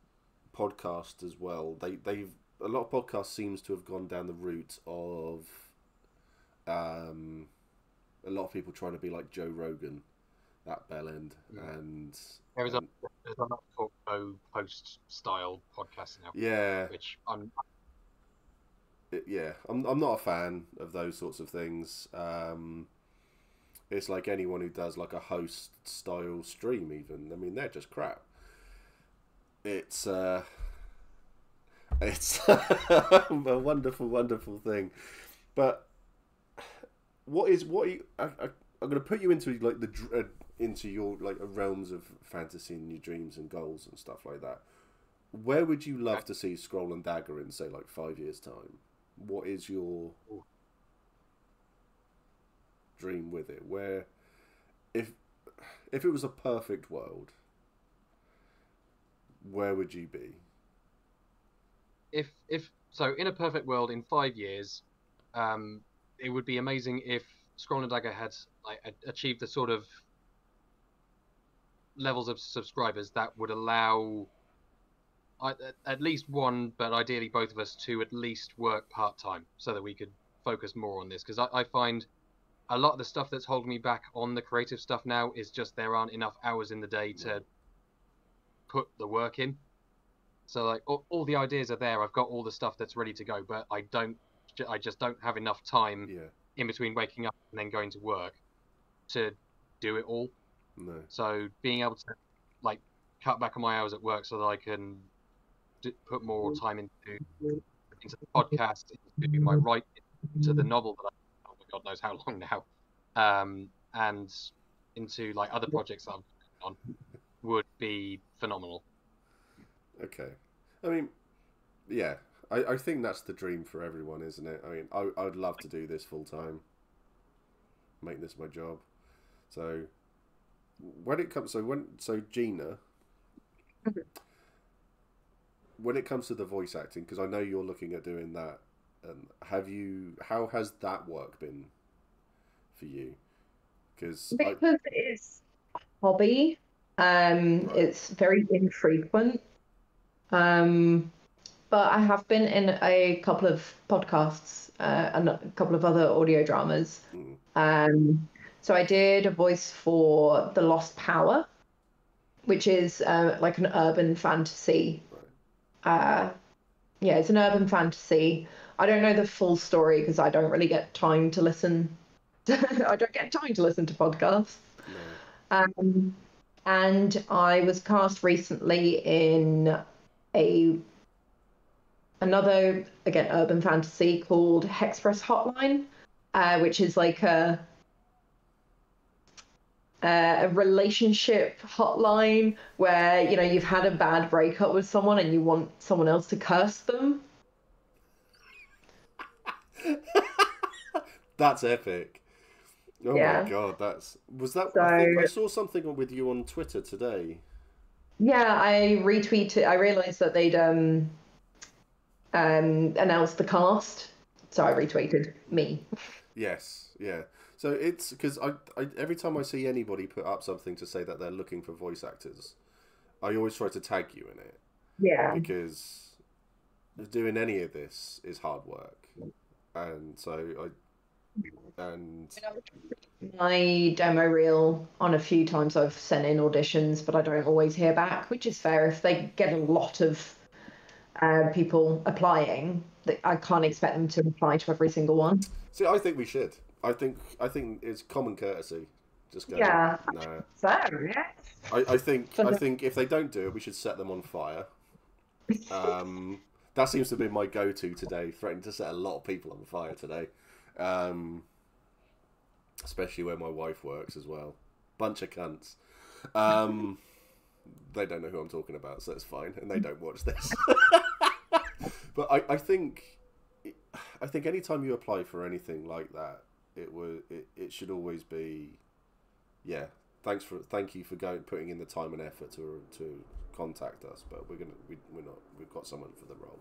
podcasts as well, they've a lot of podcasts seems to have gone down the route of a lot of people trying to be like Joe Rogan, that bell end, and there's a lot called post style podcast now. Yeah, which I'm not a fan of those sorts of things. It's like anyone who does like a host style stream, even. I mean, they're just crap. It's a wonderful, wonderful thing. But I'm going to put you into like into your like realms of fantasy and your dreams and goals and stuff like that. Where would you love to see Scroll and Dagger in, say, like 5 years' time? What is your dream with it? Where, if it was a perfect world, where would you be? If so, in a perfect world, in 5 years, it would be amazing if Scroll and Dagger had like achieved the sort of levels of subscribers that would allow at least one, but ideally both of us, to at least work part-time, so that we could focus more on this. Because I find a lot of the stuff that's holding me back on the creative stuff now is just there aren't enough hours in the day to put the work in. So like all the ideas are there, I've got all the stuff that's ready to go, but I just don't have enough time in between waking up and then going to work to do it all. No. So being able to like cut back on my hours at work so that I can put more time into the podcast, into my writing, into the novel that I God knows how long now, and into like other projects that I'm on, would be phenomenal. Okay, I mean, yeah, I think that's the dream for everyone, isn't it? I mean, I'd love to do this full time, make this my job. So when it comes, so Gina, when it comes to the voice acting, because I know you're looking at doing that, how has that work been for you? Because it's hobby. Right. It's very infrequent. But I have been in a couple of podcasts and a couple of other audio dramas. So I did a voice for The Lost Power, which is like an urban fantasy. Right. Yeah, it's an urban fantasy. I don't know the full story because I don't really get time to listen. I don't get time to listen to podcasts. No. And I was cast recently in another, again, urban fantasy called Hexpress Hotline, which is like a relationship hotline where, you know, you've had a bad breakup with someone and you want someone else to curse them. That's epic. Oh Yeah. my god, was that. So, I think I saw something with you on Twitter today. yeah, I retweeted. I realized that they'd announced the cast, so I retweeted me. Yes, yeah. So it's because I every time I see anybody put up something to say that they're looking for voice actors, I always try to tag you in it Yeah. because doing any of this is hard work, and so My demo reel on a few times I've sent in auditions, but I don't always hear back, which is fair. If they get a lot of people applying, I can't expect them to apply to every single one. see, I think we should. I think it's common courtesy. Just go. Yeah. Nah. So, yeah. I think if they don't do it, we should set them on fire. That seems to have been my go-to today. Threatening to set a lot of people on fire today, especially where my wife works as well. Bunch of cunts. They don't know who I'm talking about, so it's fine, and they don't watch this. But I think anytime you apply for anything like that, it should always be, yeah. Thank you for putting in the time and effort to contact us, but we're not. We've got someone for the role,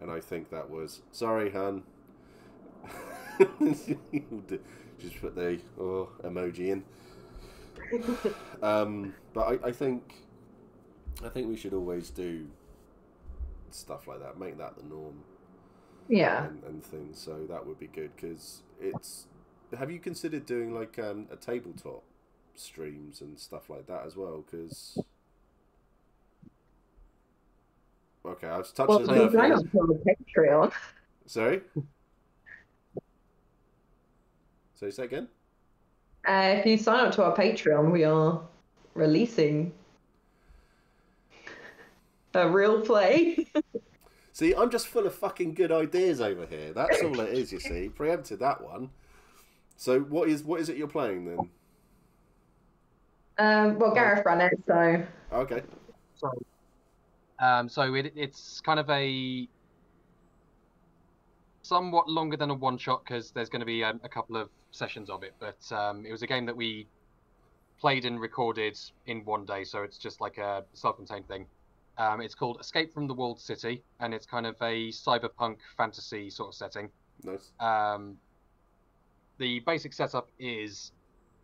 and I think that was sorry, hun. Just put the emoji in. But I think we should always do stuff like that, make that the norm. Yeah. And things. So that would be good because it's. Have you considered doing like a tabletop streams and stuff like that as well? Because okay, I've touched Well, the nerve sign here. up to the Patreon. Sorry. So say again. If you sign up to our Patreon, we are releasing a real play. See, I'm just full of fucking good ideas over here. That's all it is, you see. Preempted that one. So what is it you're playing then? Well, Gareth ran it, so. Okay. So it's kind of a somewhat longer than a one-shot because there's going to be a couple of sessions of it. But it was a game that we played and recorded in one day, so it's just like a self-contained thing. It's called Escape from the Walled City, and it's kind of a cyberpunk fantasy sort of setting. Nice. The basic setup is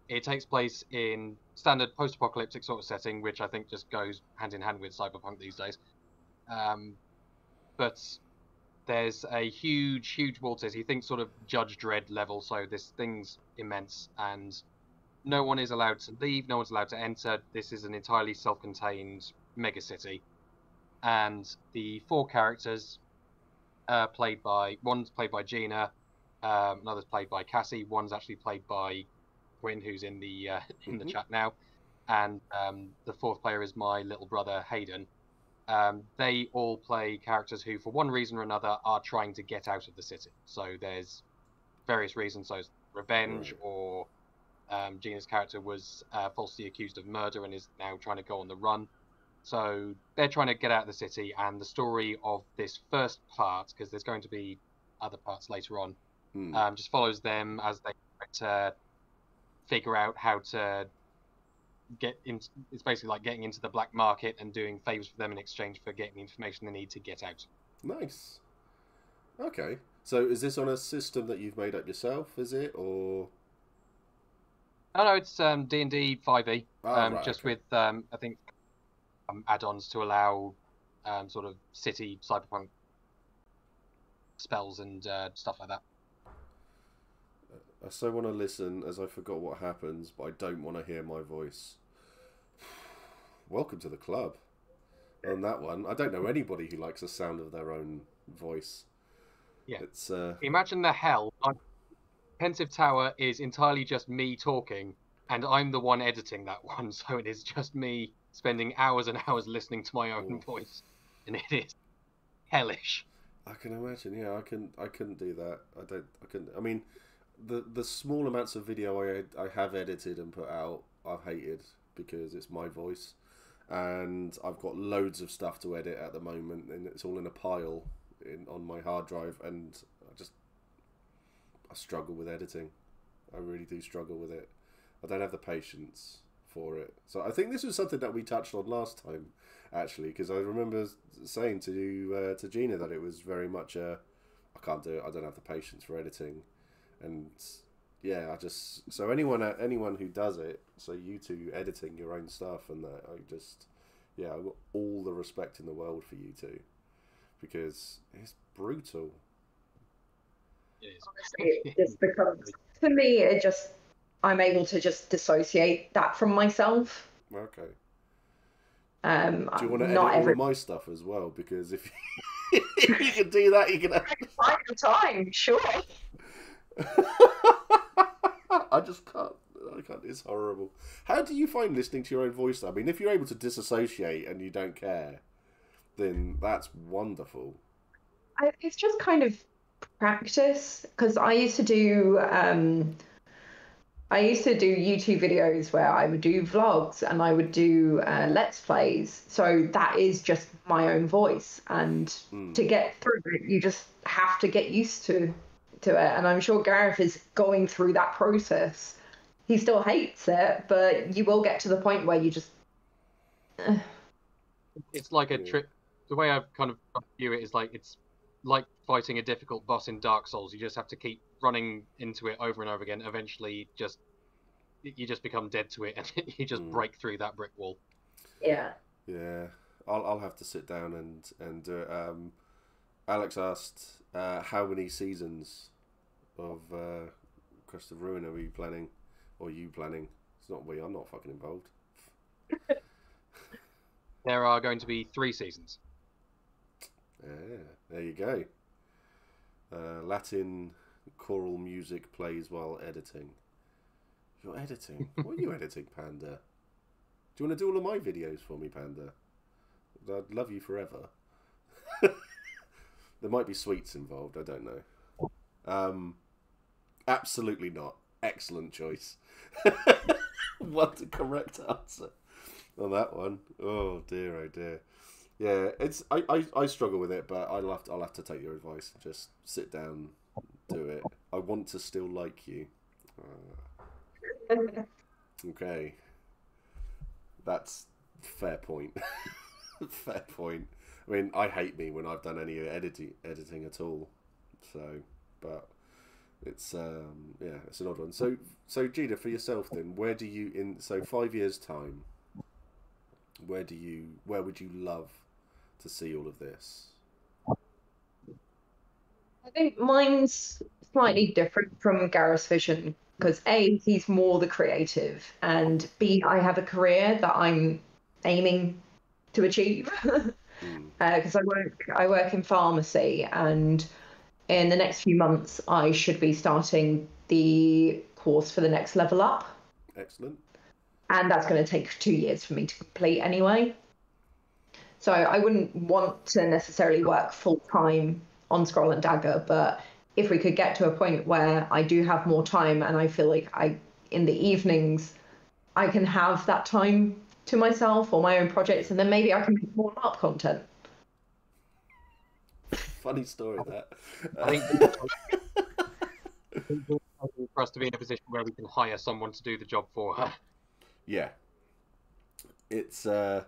it takes place in standard post-apocalyptic sort of setting, which I think just goes hand in hand with cyberpunk these days. But there's a huge walled city. Think sort of Judge Dredd level, so this thing's immense, and no one is allowed to leave, no one's allowed to enter. This is an entirely self-contained mega city. And the four characters one's played by Gina, another's played by Cassie, one's actually played by Quinn, who's in the chat now, and the fourth player is my little brother Hayden. They all play characters who, for one reason or another, are trying to get out of the city. So there's various reasons. So it's revenge, or Gina's character was falsely accused of murder and is now trying to go on the run. So they're trying to get out of the city, and the story of this first part, because there's going to be other parts later on, just follows them as they try to figure out how to get into. It's basically like getting into the black market and doing favors for them in exchange for getting the information they need to get out. Nice. Okay. So is this on a system that you've made up yourself, is it, or? No, no, it's D&D 5e, Right, just okay. with I think add-ons to allow sort of city cyberpunk spells and stuff like that. I so want to listen as I forgot what happens, but I don't want to hear my voice. Welcome to the club. On that one, I don't know anybody who likes the sound of their own voice. Yeah. It's Imagine the hell. Pensive Tower is entirely just me talking, and I'm the one editing that one, so it is just me spending hours and hours listening to my own voice, and it is hellish. I can imagine. Yeah, I couldn't do that. I couldn't. I mean, the small amounts of video I have edited and put out, I've hated because it's my voice, and I've got loads of stuff to edit at the moment, and it's all in a pile on my hard drive, and I struggle with editing. I really do struggle with it. I don't have the patience for it. So I think this was something that we touched on last time, actually, because I remember saying to Gina that it was very much I can't do it. I don't have the patience for editing, and yeah, so anyone who does it, so you two editing your own stuff and that, I've got all the respect in the world for you two, because it's brutal. Honestly, it just becomes, for me, I'm able to just dissociate that from myself. Okay. Do you want to edit all of my stuff as well? Because if you can do that, you can. Find the time, sure. I just can't. I can't. It's horrible. How do you find listening to your own voice? I mean, if you're able to disassociate and you don't care, then that's wonderful. It's just kind of practice, because I used to do YouTube videos where I would do vlogs and I would do let's plays. So that is just my own voice, and to get through it, you just have to get used to it. And I'm sure Gareth is going through that process. He still hates it, but you will get to the point where you just. It's like a trick. The way I've kind of view it is like it's like fighting a difficult boss in Dark Souls. You just have to keep running into it over and over again. Eventually, you just become dead to it, and you just break through that brick wall. Yeah. Yeah, I'll have to sit down and do it. Alex asked, how many seasons of Crest of Ruin are we planning, or you planning? It's not we. I'm not fucking involved. There are going to be 3 seasons. Yeah, there you go. Latin choral music plays while editing. You're editing? What are you editing, Panda? Do you want to do all of my videos for me, Panda? I'd love you forever. There might be sweets involved, I don't know. Absolutely not. Excellent choice. What the correct answer on that one. Oh dear, oh dear. Yeah, it's I struggle with it, but I'll have to take your advice. Just sit down, do it. I want to still like you. Okay, that's fair point. Fair point. I mean, I hate me when I've done any editing at all. So, but it's it's an odd one. So Gina, for yourself then, where do you 5 years time? Where would you love to see all of this? I think mine's slightly different from Gareth's vision, because A, he's more the creative, and B, I have a career that I'm aiming to achieve. Because I work in pharmacy, and in the next few months I should be starting the course for the next level up. Excellent. And that's going to take 2 years for me to complete anyway. So I wouldn't want to necessarily work full time on Scroll and Dagger, but if we could get to a point where I do have more time and I feel like in the evenings, I can have that time to myself or my own projects, and then maybe I can make more LARP content. Funny story, that. I think for us to be in a position where we can hire someone to do the job for her. Yeah. It's Dolly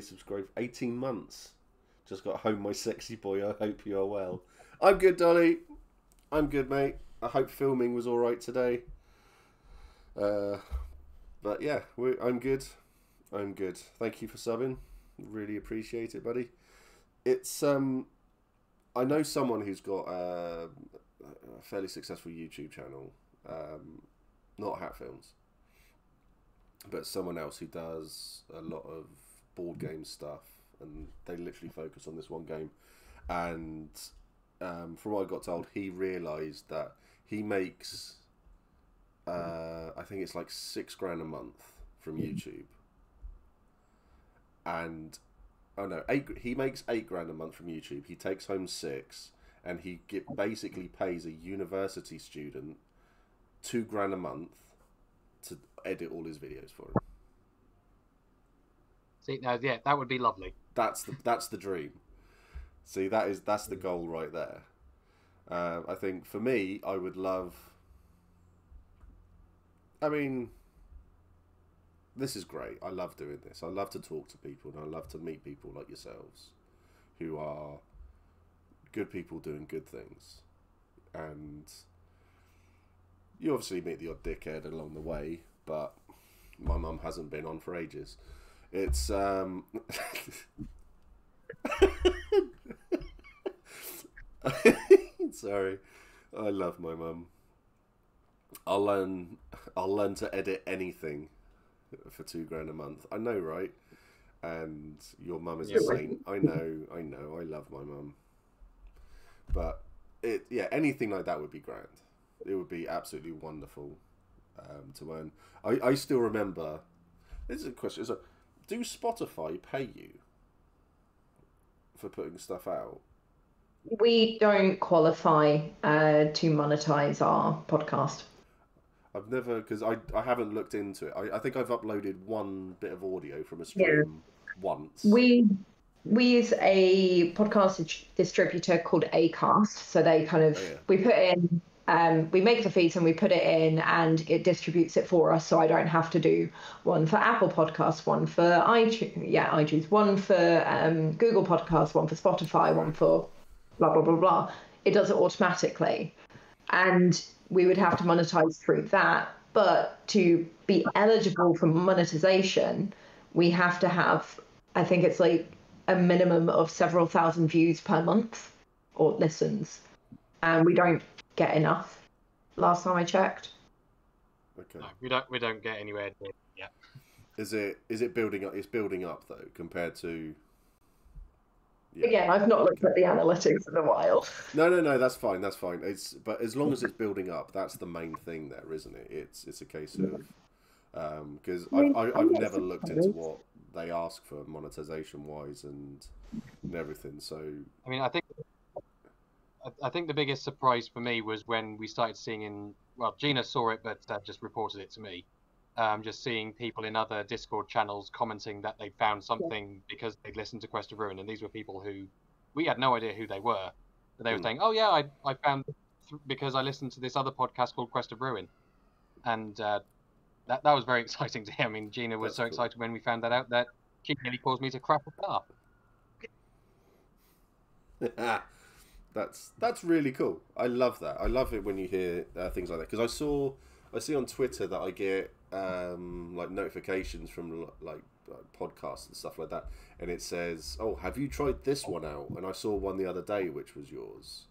subscribed 18 months. Just got home, my sexy boy. I hope you are well. I'm good, Dolly. I'm good, mate. I hope filming was all right today. But yeah, I'm good. I'm good. Thank you for subbing. Really appreciate it, buddy. It's I know someone who's got a fairly successful YouTube channel, not Hat Films, but someone else who does a lot of board game stuff, and they literally focus on this one game. And from what I got told, he realised that he makes, I think it's like $6,000 a month from YouTube, and oh no, he makes $8,000 a month from YouTube. He takes home 6, and he basically pays a university student $2,000 a month to edit all his videos for him. See, now, yeah, that would be lovely. That's the dream. See, that's the goal right there. I think for me, I would love. I mean, this is great. I love doing this. I love to talk to people, and I love to meet people like yourselves, who are good people doing good things. And you obviously meet the odd dickhead along the way, but my mum hasn't been on for ages. It's sorry, I love my mum. I'll learn to edit anything for $2,000 a month. I know, right? And your mum is a saint. I know. I love my mum. But anything like that would be grand. It would be absolutely wonderful to earn. I still remember. This is a question. Do Spotify pay you for putting stuff out? We don't qualify to monetize our podcast. I've never, because I haven't looked into it. I think I've uploaded one bit of audio from a stream once. We use a podcast distributor called Acast. So they kind of, we put in, we make the feeds and we put it in and it distributes it for us. So I don't have to do one for Apple Podcasts, one for iTunes, one for Google Podcasts, one for Spotify, one for blah, blah, blah, blah. It does it automatically. And we would have to monetize through that. But to be eligible for monetization, we have to have, I think it's like a minimum of several thousand views per month or listens. And we don't get enough last time I checked. Okay. No, we don't get anywhere near yet. Is it building up? It's building up though, compared to. Yeah. Again, I've not looked at the analytics in a while. No, that's fine. But as long as it's building up, that's the main thing there, isn't it? It's a case of because I've never looked into what they ask for monetization wise and everything. So I mean, I think the biggest surprise for me was when we started seeing Gina saw it, but just reported it to me. Just seeing people in other Discord channels commenting that they found something because they'd listened to Quest of Ruin, and these were people who we had no idea who they were. But they were saying, "Oh yeah, I found because I listened to this other podcast called Quest of Ruin," and that was very exciting to hear. I mean, Gina was excited when we found that out that she nearly caused me to crap a car. That's really cool. I love that. I love it when you hear things like that, because I see on Twitter that I get like notifications from like podcasts and stuff like that, and it says, "Oh, have you tried this one out?" And I saw one the other day, which was yours,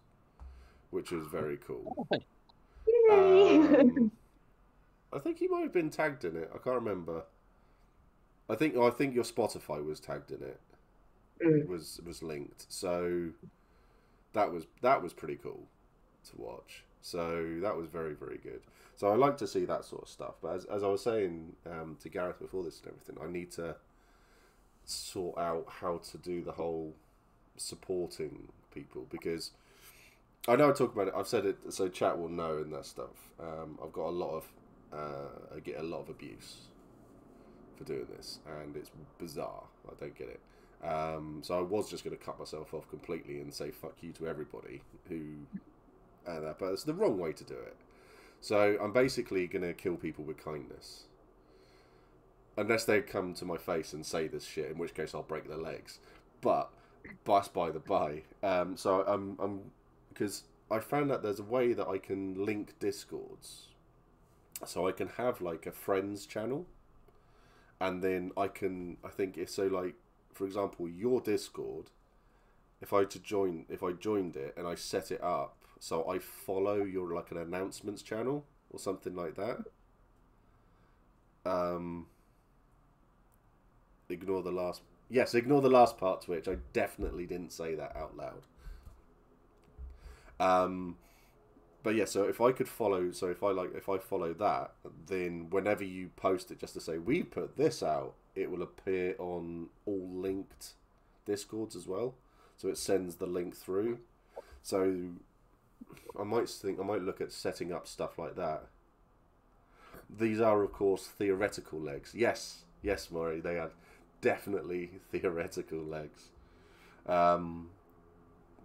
which was very cool. I think you might have been tagged in it. I can't remember. I think your Spotify was tagged in it. It was linked, so that was pretty cool to watch. So that was very, very good. So I like to see that sort of stuff. But as I was saying to Gareth before this and everything, I need to sort out how to do the whole supporting people, because I know I talk about it. I've said it, so chat will know and that stuff. I've got a lot of I get a lot of abuse for doing this, and it's bizarre. I don't get it. So I was just going to cut myself off completely and say fuck you to everybody who. But it's the wrong way to do it. So I'm basically going to kill people with kindness, unless they come to my face and say this shit, in which case I'll break their legs. But that's by the by. So I'm because I found out there's a way that I can link Discords So I can have like a friends channel, and then I think if so, like for example, your Discord, if I joined it and I set it up so I follow your like an announcements channel or something like that. Ignore the last. Yes, ignore the last part, Twitch. I definitely didn't say that out loud. But yeah, so if I could follow, so if I follow that, then whenever you post it, just to say we put this out, it will appear on all linked Discords as well. So it sends the link through. So I might look at setting up stuff like that. These are, of course, theoretical legs. Yes, Maury, they are definitely theoretical legs.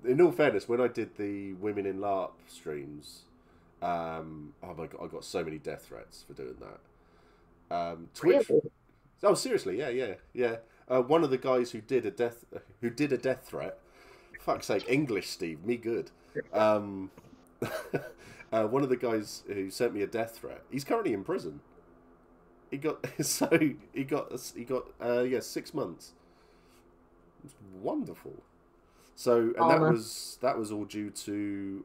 In all fairness, when I did the Women in LARP streams, oh my god, I got so many death threats for doing that. Twitch. Really? Oh, seriously, yeah. One of the guys who did a death threat. Fuck's sake, English, Steve, me good. One of the guys who sent me a death threat. He's currently in prison. He got 6 months. It's wonderful. So and that was all due to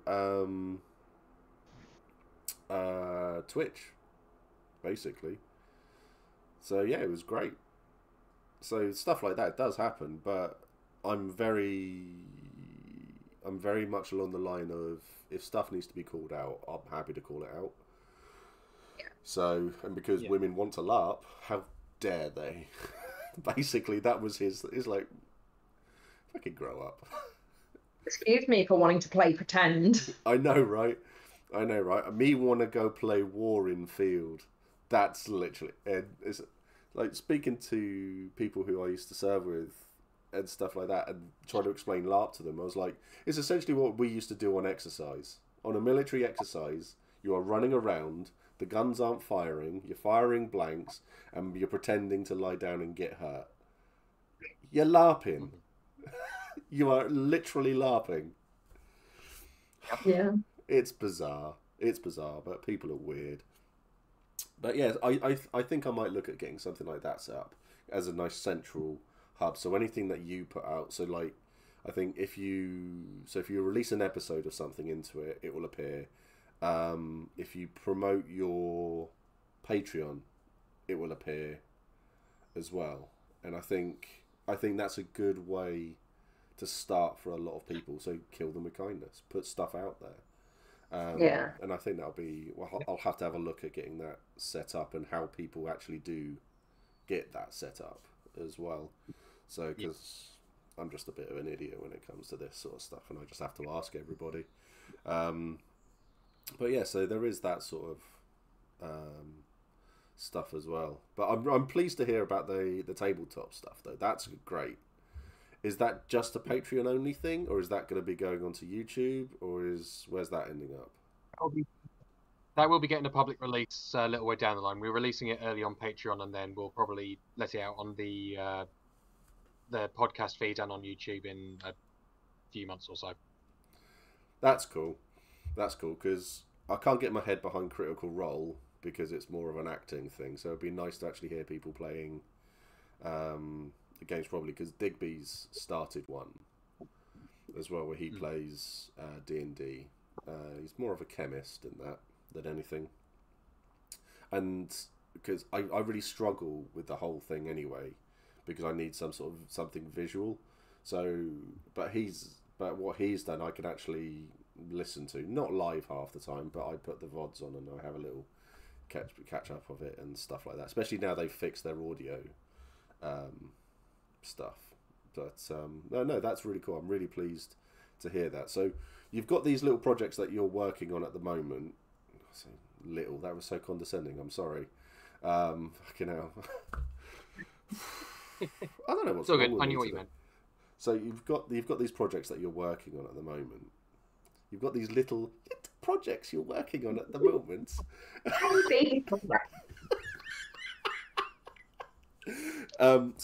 Twitch, basically. So yeah, it was great. So stuff like that does happen, but I'm very much along the line of if stuff needs to be called out, I'm happy to call it out. Yeah. So, and because women want to LARP, how dare they? Basically, that was his like, fucking grow up. Excuse me for wanting to play pretend. I know, right? Me want to go play War in Field. That's literally, and it's like speaking to people who I used to serve with and stuff like that, and trying to explain LARP to them. I was like, it's essentially what we used to do on exercise. On a military exercise, you are running around, the guns aren't firing, you're firing blanks, and you're pretending to lie down and get hurt. You're LARPing. You are literally LARPing. Yeah. It's bizarre, but people are weird. But yeah, I think I might look at getting something like that set up as a nice central hub. So anything that you put out, so like, I think if you release an episode of something into it, it will appear. If you promote your Patreon, it will appear as well. And I think that's a good way to start for a lot of people. So kill them with kindness. Put stuff out there. Yeah. And I think that'll be. Well, I'll have to have a look at getting that set up and how people actually do get that set up as well. So because I'm just a bit of an idiot when it comes to this sort of stuff, and I just have to ask everybody. But yeah, so there is that sort of stuff as well. But I'm pleased to hear about the tabletop stuff though. That's great. Is that just a Patreon only thing, or is that going to be going onto YouTube, or where's that ending up? That will be getting a public release a little way down the line. We're releasing it early on Patreon, and then we'll probably let it out on the podcast feed and on YouTube in a few months or so. That's cool, because I can't get my head behind Critical Role because it's more of an acting thing. So it'd be nice to actually hear people playing the games, probably because Digby's started one as well where he plays D&D. He's more of a chemist in that than anything, and because I really struggle with the whole thing anyway, because I need some sort of something visual. So but what he's done I can actually listen to, not live half the time, but I put the VODs on and I have a little catch up of it and stuff like that, especially now they've fixed their audio stuff. But no, that's really cool. I'm really pleased to hear that. So you've got these little projects that you're working on at the moment. Little, that was so condescending, I'm sorry. Fucking hell. I don't know what's so wrong good. with I me knew what you today. meant. So you've got these projects that you're working on at the moment. You've got these little projects you're working on at the moment. So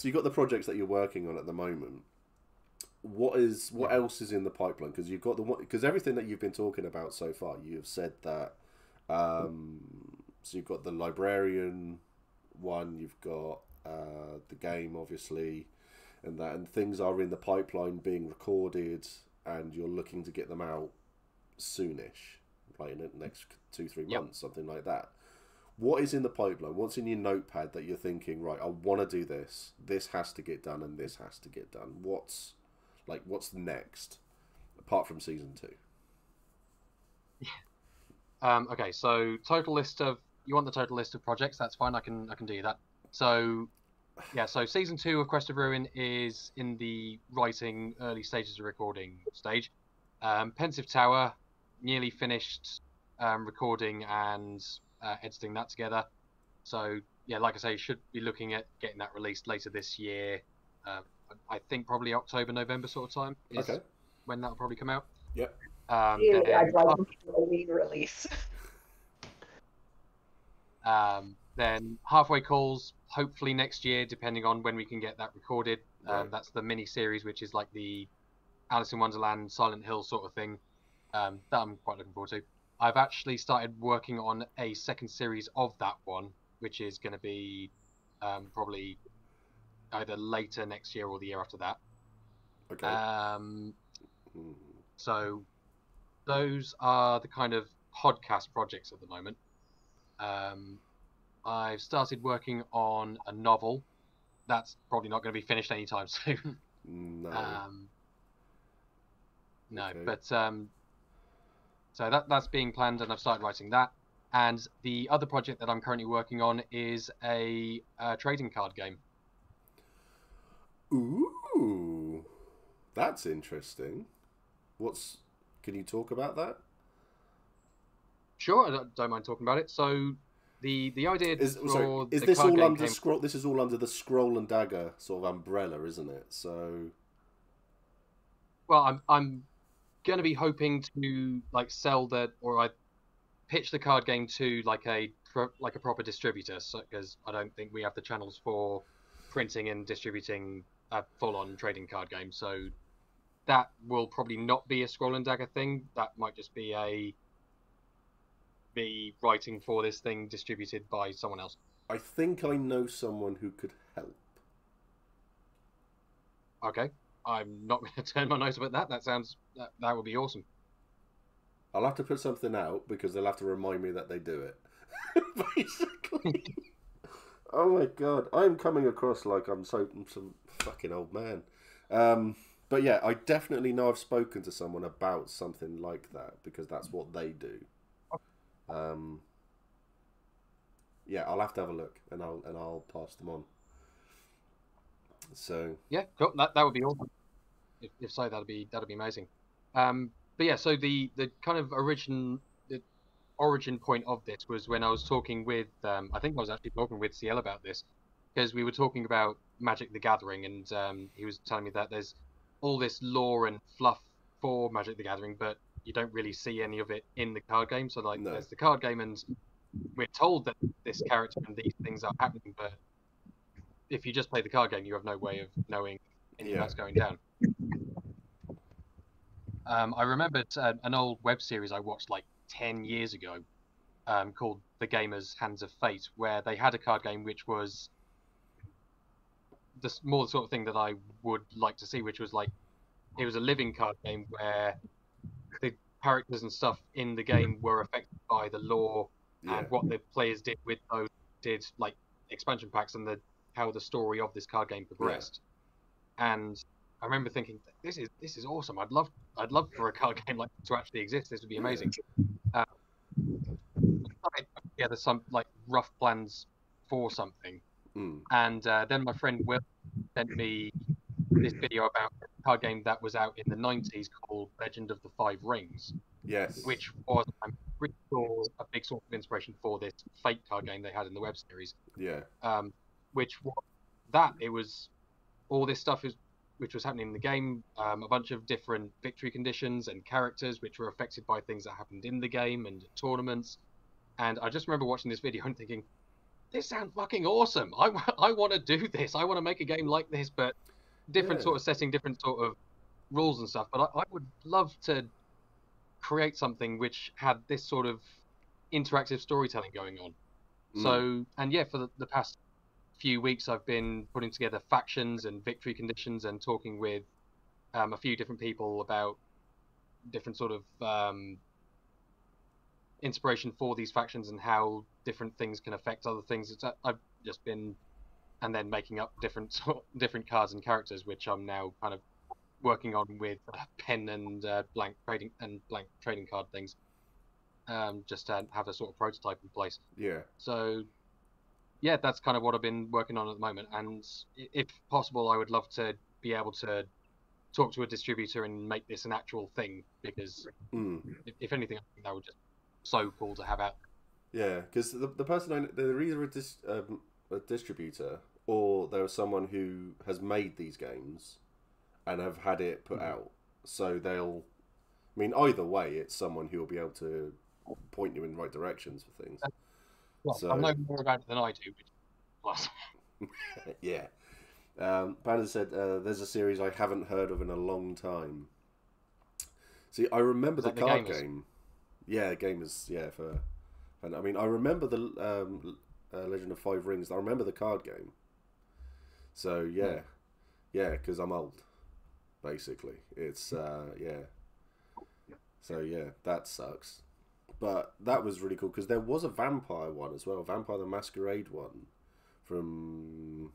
you've got the projects that you're working on at the moment. What else is in the pipeline? Because you've got everything that you've been talking about so far, you have said that So you've got the librarian one, you've got the game, obviously, and things are in the pipeline being recorded, and you're looking to get them out soonish, like in the next 2-3 months, something like that. What is in the pipeline? What's in your notepad that you're thinking, right, I want to do this. This has to get done, and this has to get done. What's next, apart from season 2? Okay, so total list of, you want the total list of projects? That's fine. I can do that. So yeah, so season 2 of Quest of Ruin is in the writing early stages of recording stage. Pensive Tower, nearly finished recording and editing that together. So yeah, like I say, should be looking at getting that released later this year. I think probably October, November sort of time is when that'll probably come out. Yep. Really, I'd like them to re-release. Then Halfway Calls, hopefully next year, depending on when we can get that recorded. Right. That's the mini series, which is like the Alice in Wonderland, Silent Hill sort of thing. That I'm quite looking forward to. I've actually started working on a second series of that one, which is going to be probably either later next year or the year after that. Okay. So those are the kind of podcast projects at the moment. I've started working on a novel. That's probably not going to be finished anytime soon. No. No, Okay. but so that's being planned, and I've started writing that. And the other project that I'm currently working on is a trading card game. Ooh, that's interesting. Can you talk about that? Sure, I don't mind talking about it. So the idea Is for the this card all game under Scroll? This is all under the Scroll and Dagger sort of umbrella, isn't it? So, well, I'm going to be hoping to like sell that, or I pitch the card game to like a proper distributor, because I don't think we have the channels for printing and distributing a full-on trading card game. So that will probably not be a Scroll and Dagger thing. That might just be writing for this thing distributed by someone else. I think I know someone who could help. Okay, I'm not going to turn my nose up at that. That would be awesome. I'll have to put something out because they'll have to remind me that they do it. Basically. Oh my god, I'm coming across like I'm some fucking old man. But yeah, I definitely know I've spoken to someone about something like that because that's what they do. Yeah, I'll have to have a look and I'll pass them on. So yeah, cool. That would be awesome. If so, that'd be amazing. But yeah, so the kind of origin point of this was when I was talking with I think I was actually talking with CL about this, because we were talking about Magic the Gathering, and he was telling me that there's all this lore and fluff for Magic the Gathering, but you don't really see any of it in the card game. So like, there's the card game, and we're told that this character and these things are happening, but if you just play the card game, you have no way of knowing anything that's going down. I remembered an old web series I watched like 10 years ago called The Gamer's Hands of Fate, where they had a card game which was more the sort of thing that I would like to see, which was like, it was a living card game where the characters and stuff in the game were affected by the lore and what the players did with those like expansion packs and how the story of this card game progressed. And I remember thinking, this is awesome. I'd love for a card game like this to actually exist. This would be amazing. Yeah, there's some like rough plans for something. And then my friend Will sent me this video about a card game that was out in the 90s called Legend of the Five Rings. Yes. Which was, I'm pretty sure, a big source of inspiration for this Fate card game they had in the web series. Yeah. Which was that. It was all this stuff which was happening in the game, a bunch of different victory conditions and characters which were affected by things that happened in the game and tournaments. And I just remember watching this video and thinking, this sounds fucking awesome. I want to do this. I want to make a game like this, but different sort of setting, different sort of rules and stuff. But I would love to create something which had this sort of interactive storytelling going on. So, and yeah, for the past few weeks, I've been putting together factions and victory conditions and talking with a few different people about different sort of inspiration for these factions and how different things can affect other things. I've just been, and then making up different cards and characters, which I'm now kind of working on with pen and blank trading card things, just to have a sort of prototype in place. Yeah. So yeah, that's kind of what I've been working on at the moment, and if possible, I would love to be able to talk to a distributor and make this an actual thing, because if anything, I think that would just so cool to have out. Yeah, because the person they're either a distributor, or there was someone who has made these games and have had it put out. So they'll, I mean, either way, it's someone who will be able to point you in the right directions for things. Well, So, I know more about it than I do. Plus. yeah. Banner said, there's a series I haven't heard of in a long time. See, I remember the card game. Yeah, Gamers, yeah. And I mean, I remember the Legend of Five Rings. I remember the card game. So, yeah. Yeah, because I'm old, basically. It's, yeah. So, yeah, that sucks. But that was really cool, because there was a vampire one as well. Vampire the Masquerade one from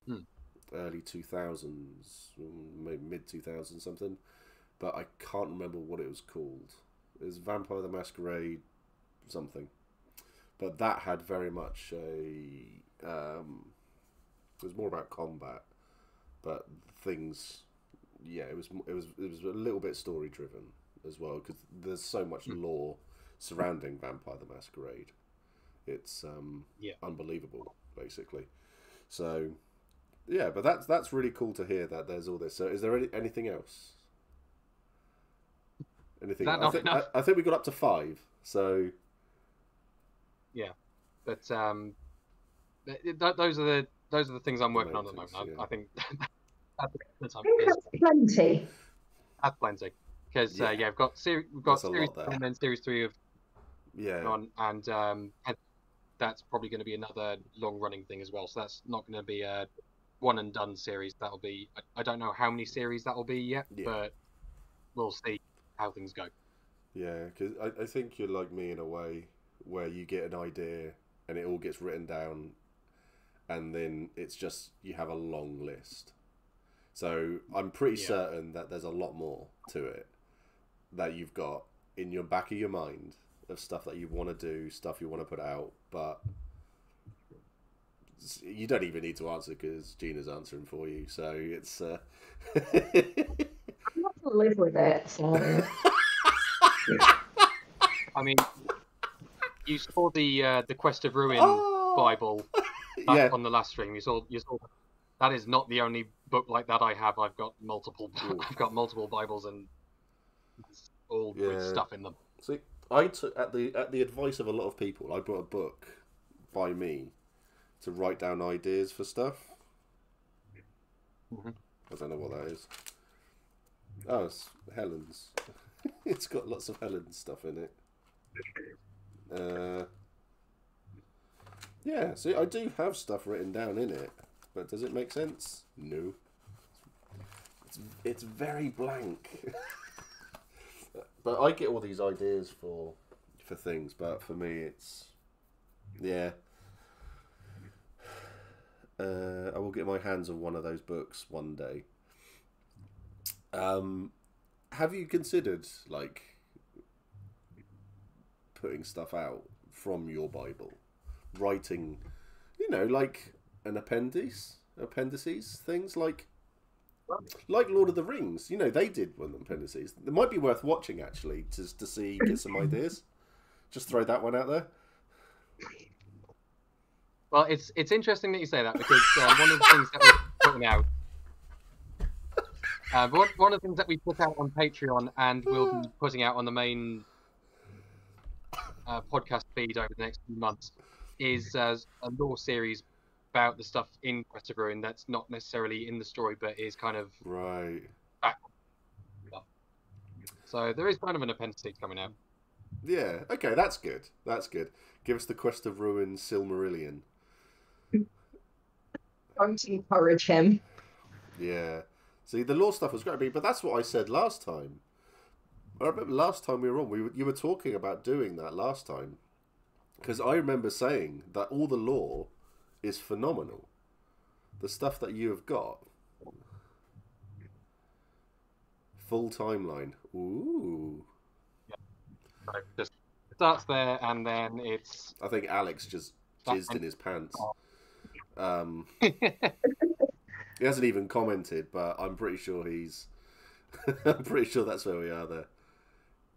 early 2000s, maybe mid-2000s something. But I can't remember what it was called. It was Vampire the Masquerade something. But that had very much a... it was more about combat. But things... Yeah, it was a little bit story-driven as well, because there's so much lore surrounding Vampire the Masquerade. It's unbelievable, basically. So, yeah, but that's really cool to hear that there's all this. So, is there anything else? Anything? I think we got up to 5. So, yeah, but those are the things I'm working on at the moment. Yeah. I think at the time That's plenty. That's plenty, because we've got series 2 and then series 3 of on, and that's probably going to be another long-running thing as well. So that's not going to be a one-and-done series. That'll be, I don't know how many series that will be yet, but we'll see how things go. Yeah, because I think you're like me in a way, where you get an idea and it all gets written down, and then it's just, you have a long list. So I'm pretty certain that there's a lot more to it that you've got in your back of your mind, of stuff that you want to do, stuff you want to put out, but you don't even need to answer, because Gina's answering for you. So it's I have to live with it. So. I mean, you saw the Quest of Ruin Bible on the last stream. You saw that is not the only book like that I have. I've got multiple. I've got multiple Bibles and all with stuff in them. See, I took at the advice of a lot of people, I bought a book by me to write down ideas for stuff. I don't know what that is. Oh, it's Helen's. It's got lots of Helen's stuff in it. Yeah, see, I do have stuff written down in it, but does it make sense? No. It's very blank. But I get all these ideas for things, but for me it's... Yeah. I will get my hands on one of those books one day. Have you considered, like, putting stuff out from your Bible? Writing, like an appendices, things like Lord of the Rings. They did one of the appendices. It might be worth watching, actually, to get some ideas. Just throw that one out there. Well, it's interesting that you say that, because one of the things that we're putting out, one of the things that we put out on Patreon and we'll be putting out on the main podcast feed over the next few months is a lore series about the stuff in Quest of Ruin that's not necessarily in the story, but is kind of back. So there is kind of an appendix coming out. Yeah. Okay, that's good. That's good. Give us the Quest of Ruin Silmarillion. Don't encourage him. Yeah. See, the lore stuff was great, but that's what I said last time. I remember last time we were on, you were talking about doing that last time. Because I remember saying that all the lore is phenomenal. The stuff that you have got. Full timeline. Ooh. So just starts there, and then it's. I think Alex just jizzed in his pants. He hasn't even commented, but I'm pretty sure he's. I'm pretty sure that's where we are there.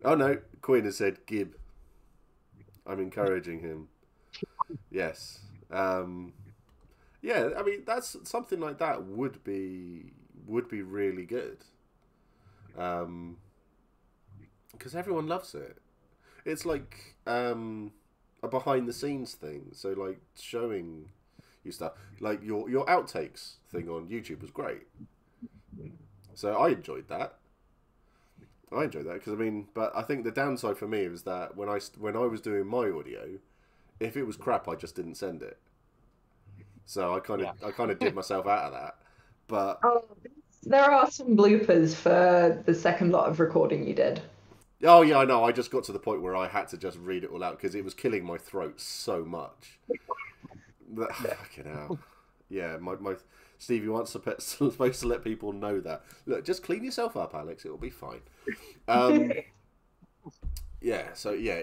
Oh no, Quinn has said Gib. I'm encouraging him. Yes. Yeah, I mean that's something like that would be really good. Because everyone loves it. It's like a behind the scenes thing. So like showing you stuff. Like your outtakes thing on YouTube was great. So I enjoyed that. Because I mean, but I think the downside for me was that when I was doing my audio, if it was crap, I just didn't send it. So I kind of did myself out of that. But there are some bloopers for the second lot of recording you did. Oh yeah, I know. I just got to the point where I had to just read it all out because it was killing my throat so much. Fucking hell. Yeah, my Stevie wants supposed to let people know that. Look, just clean yourself up, Alex. It will be fine. Yeah. So yeah,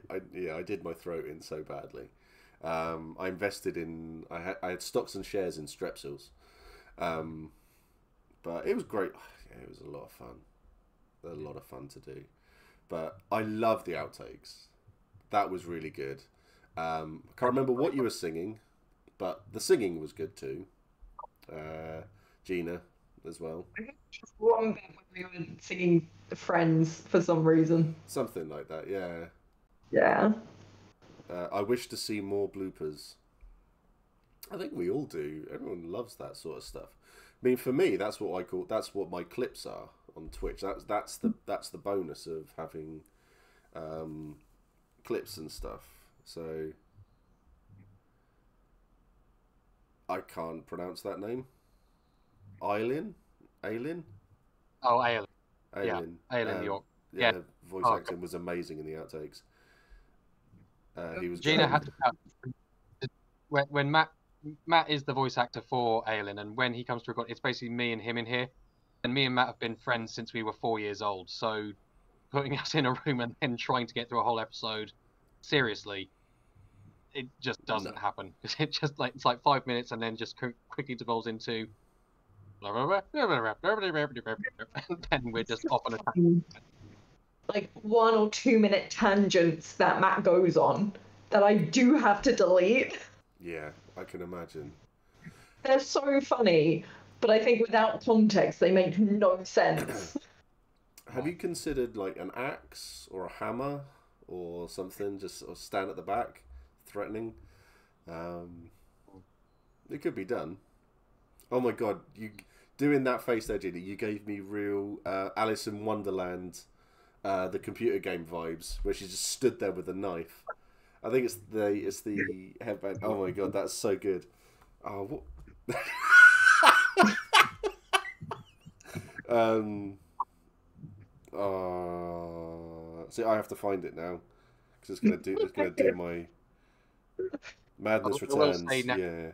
I did my throat in so badly. I invested in. I had stocks and shares in Strepsils. But it was great. Yeah, it was a lot of fun. A lot of fun to do. But I love the outtakes. That was really good. I can't remember what you were singing, but the singing was good too. Gina as well. One bit when we were singing Friends for some reason. Something like that, yeah. Yeah. I wish to see more bloopers. I think we all do. Everyone loves that sort of stuff. I mean, for me, that's what my clips are on Twitch. That's the bonus of having clips and stuff. So I can't pronounce that name. Aylin? Oh, Aylin. Aylin. Yeah, Aylin York. Yeah, the voice acting was amazing in the outtakes. He was Gina great. had to, when Matt is the voice actor for Aylin, and when he comes to record, it's basically me and him in here. And me and Matt have been friends since we were 4 years old. So putting us in a room and then trying to get through a whole episode, seriously, it just doesn't happen. It just it's like 5 minutes and then just quickly devolves into and then we're just off on a like 1 or 2 minute tangents that Matt goes on that I do have to delete. Yeah, I can imagine. They're so funny, but I think without context they make no sense. Have you considered like an axe or a hammer or something, just sort of stand at the back threatening? It could be done. Oh my god, you doing that face there, Ginny, you gave me real Alice in Wonderland, the computer game vibes, where she just stood there with a knife. I think it's the headband. Oh my god, that's so good. Oh, what? See, I have to find it now because it's gonna do my Madness Returns. Yeah.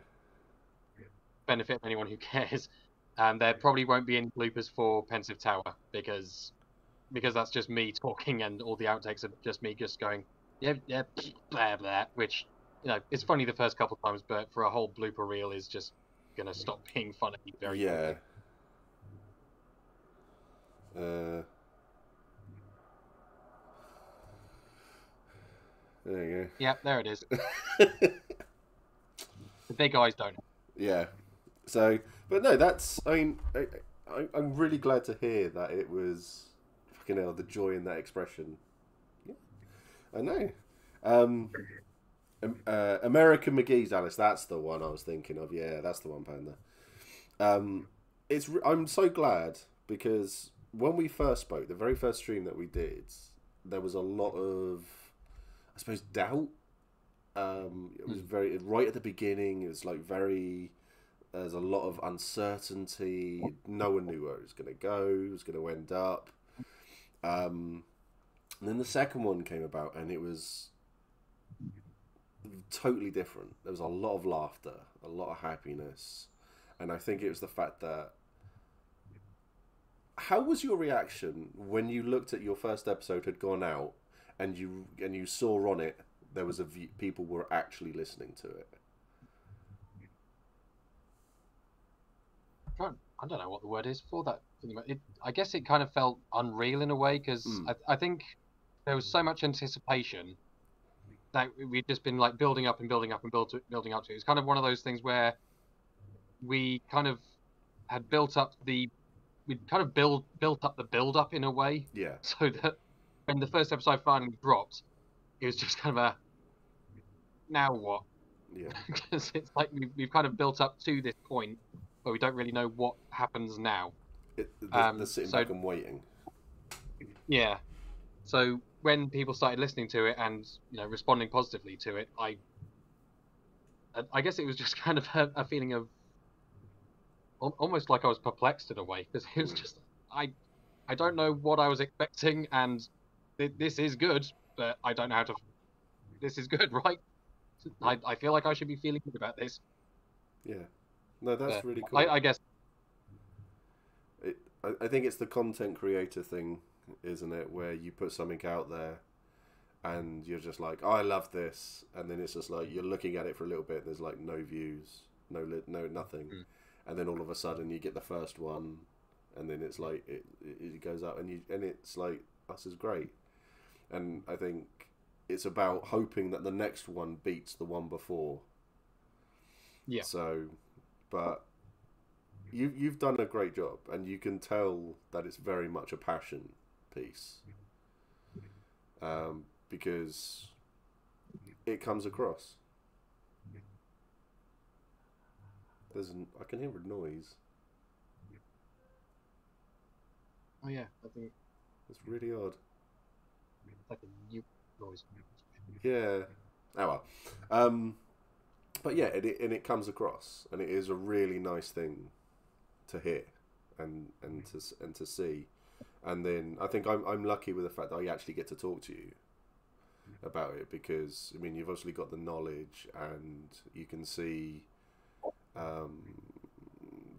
Benefit of anyone who cares. There probably won't be any bloopers for Pensive Tower because that's just me talking and all the outtakes are just me just going yeah blah blah, which it's funny the first couple of times, but for a whole blooper reel is just gonna stop being funny very quickly. There you go. Yeah, there it is. The big eyes don't. Yeah. So, but no, that's. I mean, I'm really glad to hear that it was fucking hell, the joy in that expression. Yeah, I know. American McGee's Alice. That's the one I was thinking of. Yeah, that's the one, Panda. I'm so glad because when we first spoke, the very first stream that we did, there was a lot of, I suppose, doubt It was very right at the beginning. It was like very. There's a lot of uncertainty. No one knew where it was going to go. It was going to end up. And then the second one came about, and it was totally different. There was a lot of laughter, a lot of happiness, and I think it was the fact that. How was your reaction when you looked at your first episode had gone out, and you saw on it there was people were actually listening to it? I don't know what the word is for that. I guess it kind of felt unreal in a way, because I think there was so much anticipation that we'd just been like building up and building up and building up to. It's kind of one of those things where we kind of had built up the built up the build up in a way. Yeah. So that when the first episode finally dropped, it was just kind of a now what? Yeah. Because it's like we've kind of built up to this point where we don't really know what happens now. They're sitting back and waiting. Yeah. So when people started listening to it and responding positively to it, I guess it was just kind of a feeling of almost like I was perplexed in a way, because it was just I don't know what I was expecting, and this is good, but I don't know how to. This is good, right? I feel like I should be feeling good about this. Yeah. No, that's really cool. I guess. I think it's the content creator thing, isn't it? Where you put something out there, and you're just like, oh, I love this, and then it's just like you're looking at it for a little bit. There's like no views, no nothing, and then all of a sudden you get the first one, and then it's like it goes up, and it's like this is great, and I think it's about hoping that the next one beats the one before. Yeah. So. But you've done a great job, and you can tell that it's very much a passion piece, because it comes across. I can hear a noise. Oh yeah, I think it's really odd. Like a new noise. Yeah. Oh well. But yeah, it comes across, and it is a really nice thing to hear and to see. And then I think I'm lucky with the fact that I actually get to talk to you about it, because I mean you've obviously got the knowledge, and you can see the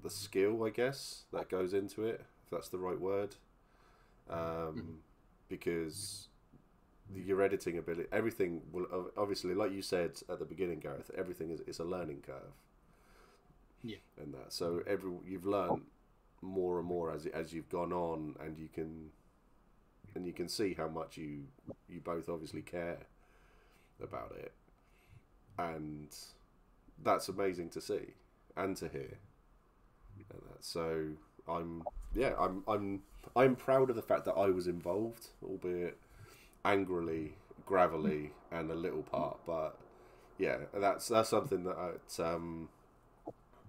skill, I guess, that goes into it, if that's the right word, because your editing ability, everything will obviously, like you said at the beginning, Gareth, everything is a learning curve. Yeah. And that, so you've learned more and more as you've gone on, and you can see how much you both obviously care about it, and that's amazing to see and to hear. And that, so I'm proud of the fact that I was involved, albeit angrily, gravelly, and a little part, but yeah, that's something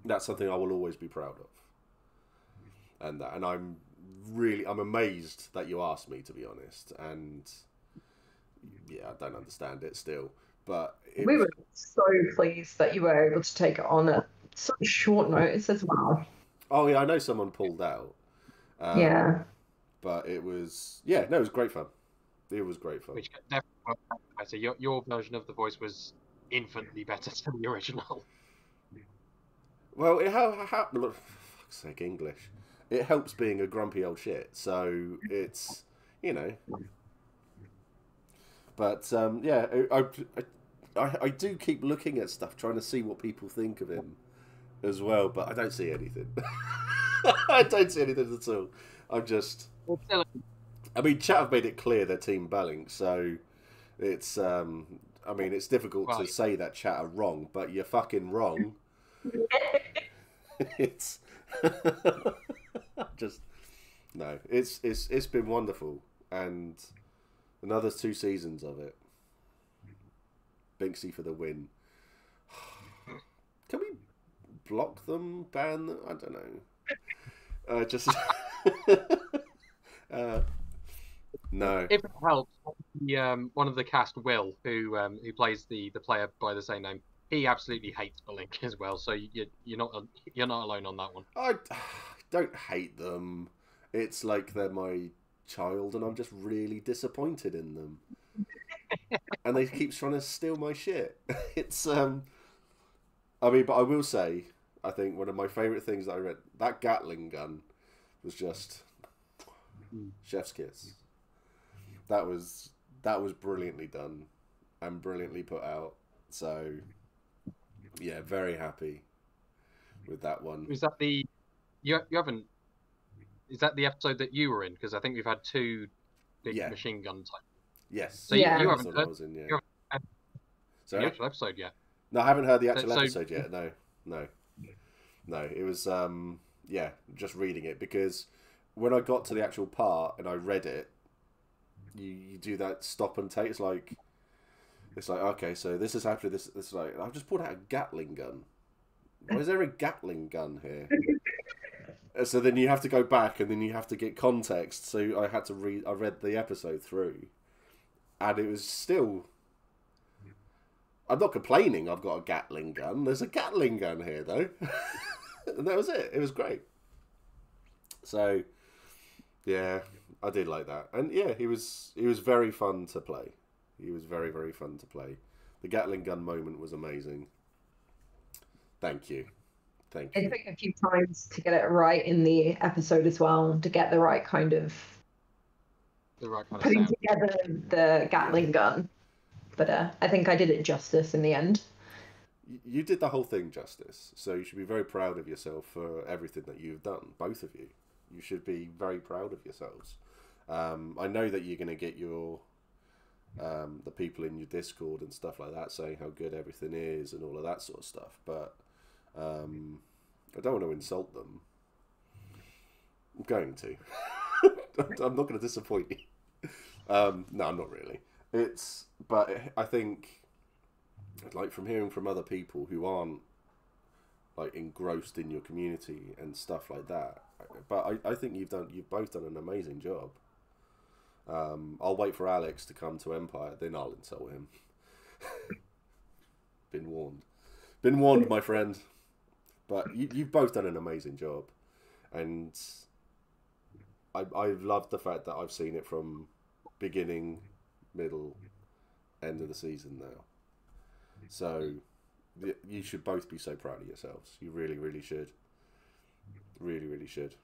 that's something I will always be proud of, and I'm amazed that you asked me, to be honest, and yeah, I don't understand it still, but we were so pleased that you were able to take it on at such short notice as well. Oh yeah, I know someone pulled out. Yeah, but it was it was great fun. It was great fun. Which definitely better. Your version of the voice was infinitely better than the original. Well, for fuck's sake, English. It helps being a grumpy old shit. So it's But yeah, I do keep looking at stuff, trying to see what people think of him as well. But I don't see anything. I don't see anything at all. I'm just. I mean, chat have made it clear they're Team Belling, so it's. I mean, it's difficult to say that chat are wrong, but you're fucking wrong. It's just no. It's been wonderful, and another 2 seasons of it. Binksy for the win. Can we block them? Ban them? I don't know. Just. No. If it helps, one of the cast, Will, who plays the player by the same name, he absolutely hates bullying as well. So you're not alone on that one. I don't hate them. It's like they're my child, and I'm just really disappointed in them. And they keep trying to steal my shit. It's I mean, but I will say, I think one of my favourite things that I read, that Gatling gun was just chef's kiss. That was brilliantly done and brilliantly put out. So yeah, very happy with that one. Is that the you haven't? Is that the episode that you were in? Because I think we've had two big machine gun type. Yes. So Yeah. you haven't heard, I was in, yeah. you haven't Sorry? the actual episode yet. No, I haven't heard the actual So- episode yet. No. It was just reading it, because when I got to the actual part and I read it, you do that stop and take. It's like okay, so this is after this. This is like, I've just pulled out a Gatling gun. Why is there a Gatling gun here? So then you have to go back and then you have to get context. So I read the episode through, and it was still. I'm not complaining. I've got a Gatling gun. There's a Gatling gun here, though, and that was it. It was great. So, yeah, I did like that, and yeah, he was very fun to play. He was very, very fun to play. The Gatling gun moment was amazing. Thank you. It took a few times to get it right in the episode as well, to get the right kind of putting sound. together the Gatling gun. But I think I did it justice in the end. You did the whole thing justice, so you should be very proud of yourself for everything that you've done. Both of you. You should be very proud of yourselves. I know that you're going to get your the people in your Discord and stuff like that saying how good everything is and all of that sort of stuff, but I don't want to insult them. I'm going to. I'm not going to disappoint you. No, I'm not really. But I think, like, from hearing from other people who aren't like engrossed in your community and stuff like that, but I think you've both done an amazing job. I'll wait for Alex to come to Empire, then I'll insult him. Been warned, my friend. But you've both done an amazing job, and I've loved the fact that I've seen it from beginning, middle, end of the season now. So you should both be so proud of yourselves. You really, really should. Really, really should.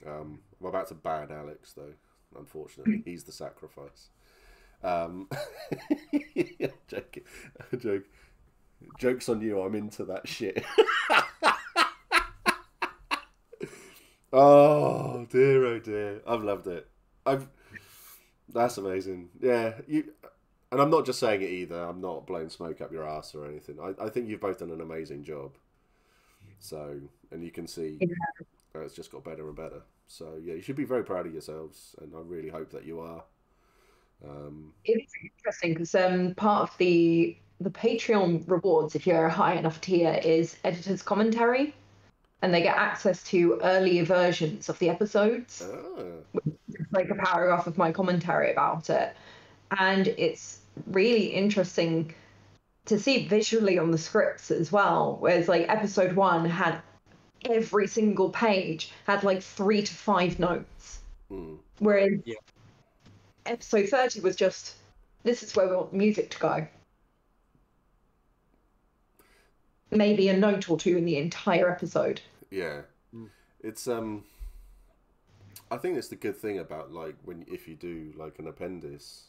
I'm about to ban Alex, though. Unfortunately, he's the sacrifice. Joke. Joke's on you. I'm into that shit. Oh dear. I've loved it. That's amazing. Yeah, and I'm not just saying it either. I'm not blowing smoke up your ass or anything. I think you've both done an amazing job. So, and you can see it's just got better and better. So yeah, you should be very proud of yourselves, and I really hope that you are. It's interesting because part of the Patreon rewards, if you're a high enough tier, is editor's commentary, and they get access to earlier versions of the episodes. It's like a paragraph of my commentary about it, and it's really interesting to see visually on the scripts as well. Whereas like episode 1 had every single page had like 3 to 5 notes, whereas episode 30 was just, this is where we want the music to go. Maybe a note or two in the entire episode. Yeah, it's I think it's the good thing about like if you do like an appendix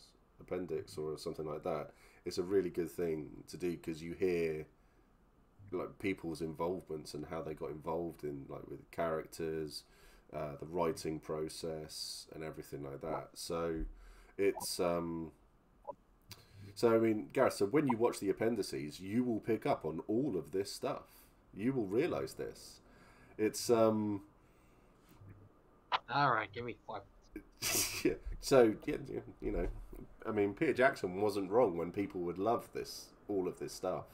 or something like that, it's a really good thing to do because you hear like people's involvements and how they got involved in like with characters, the writing process and everything like that. So it's so I mean, Gareth, so when you watch the appendices, you will pick up on all of this stuff. You will realise this. It's All right, give me 5. yeah. So yeah, you know, I mean, Peter Jackson wasn't wrong when people would love all of this stuff.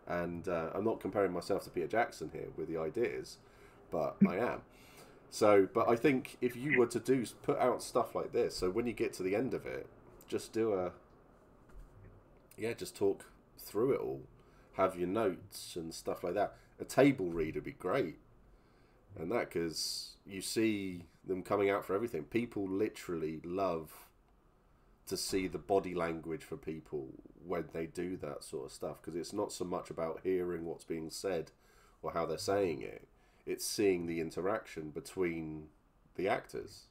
And I'm not comparing myself to Peter Jackson here with the ideas, but I am. So, but I think if you were to put out stuff like this, so when you get to the end of it, just do a just talk through it all. Have your notes and stuff like that. A table read would be great, and that because you see them coming out for everything. People literally love to see the body language for people when they do that sort of stuff, because it's not so much about hearing what's being said or how they're saying it. It's seeing the interaction between the actors.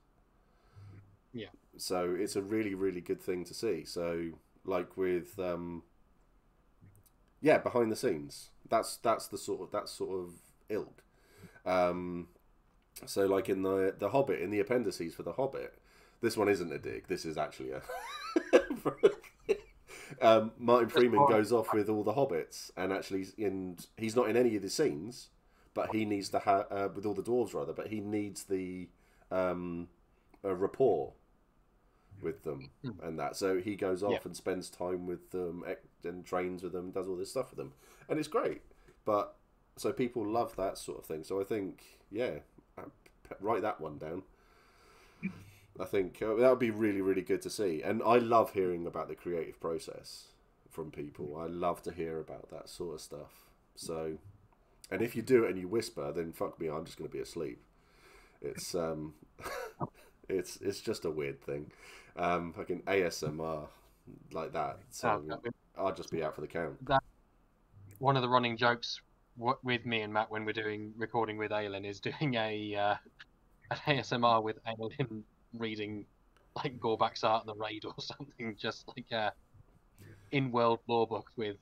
Yeah. So it's a really, really good thing to see. So like with behind the scenes, that's the sort of ilk. So like in the Hobbit, in the appendices for the Hobbit, this one isn't a dig. This is actually a Martin Freeman goes off with all the hobbits, and actually he's not in any of the scenes, but he needs to have with all the dwarves rather, but he needs the a rapport with them and that. So he goes off and spends time with them and trains with them, does all this stuff with them, and it's great. But so people love that sort of thing. So I think write that one down. I think that would be really, really good to see. And I love hearing about the creative process from people. I love to hear about that sort of stuff. So, and if you do it and you whisper, then fuck me, I'm just going to be asleep. It's it's just a weird thing. Fucking ASMR like that. So I'll just be out for the count. That one of the running jokes with me and Matt when we're recording with Aylin is doing an ASMR with Aylin reading like Gorbak's Art and the Raid or something, just like a in-world lore book with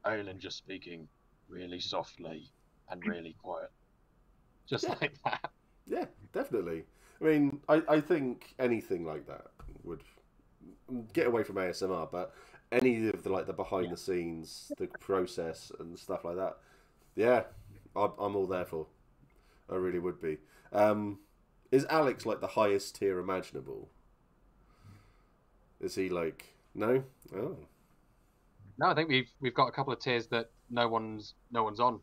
Aylin just speaking really softly and really quiet, just like that. Yeah, definitely. I mean, I think anything like that would get away from ASMR, but any of the behind the scenes, the process and stuff like that, I'm all there for. I really would be. Is Alex like the highest tier imaginable? Is he like no? Oh. No, I think we've got a couple of tiers that no one's on.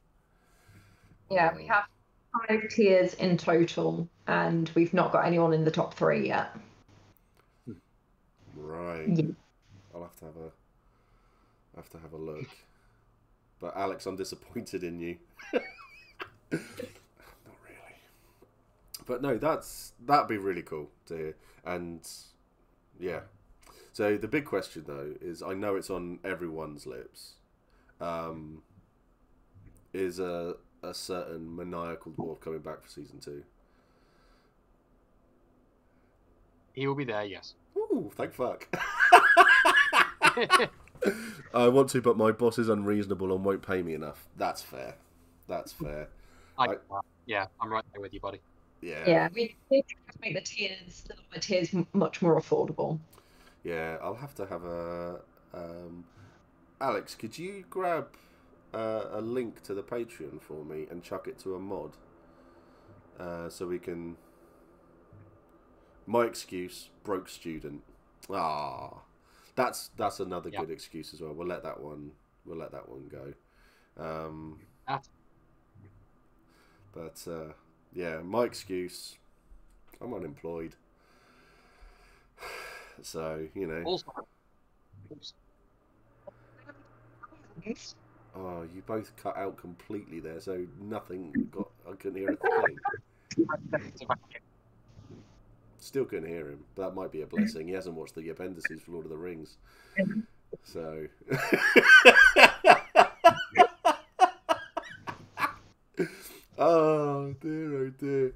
Yeah, we have 5 tiers in total, and we've not got anyone in the top 3 yet. Right. Yeah. I'll have to have a look. But Alex, I'm disappointed in you. Not really. But no, that'd be really cool to hear. And yeah. So the big question though is, I know it's on everyone's lips. Is a certain maniacal dwarf coming back for season 2? He will be there, yes. Ooh, thank fuck. I want to, but my boss is unreasonable and won't pay me enough. That's fair. That's fair. I'm right there with you, buddy. Yeah. Yeah, we need to make the lower tiers much more affordable. Yeah, I'll have to have a. Alex, could you grab a link to the Patreon for me and chuck it to a mod, so we can. My excuse: broke student. That's another good excuse as well. We'll let that one go. But yeah, my excuse: I'm unemployed. So Also, oh, you both cut out completely there, so nothing got. I couldn't hear a thing. Still couldn't hear him, but that might be a blessing. He hasn't watched the appendices for Lord of the Rings, so. Oh dear.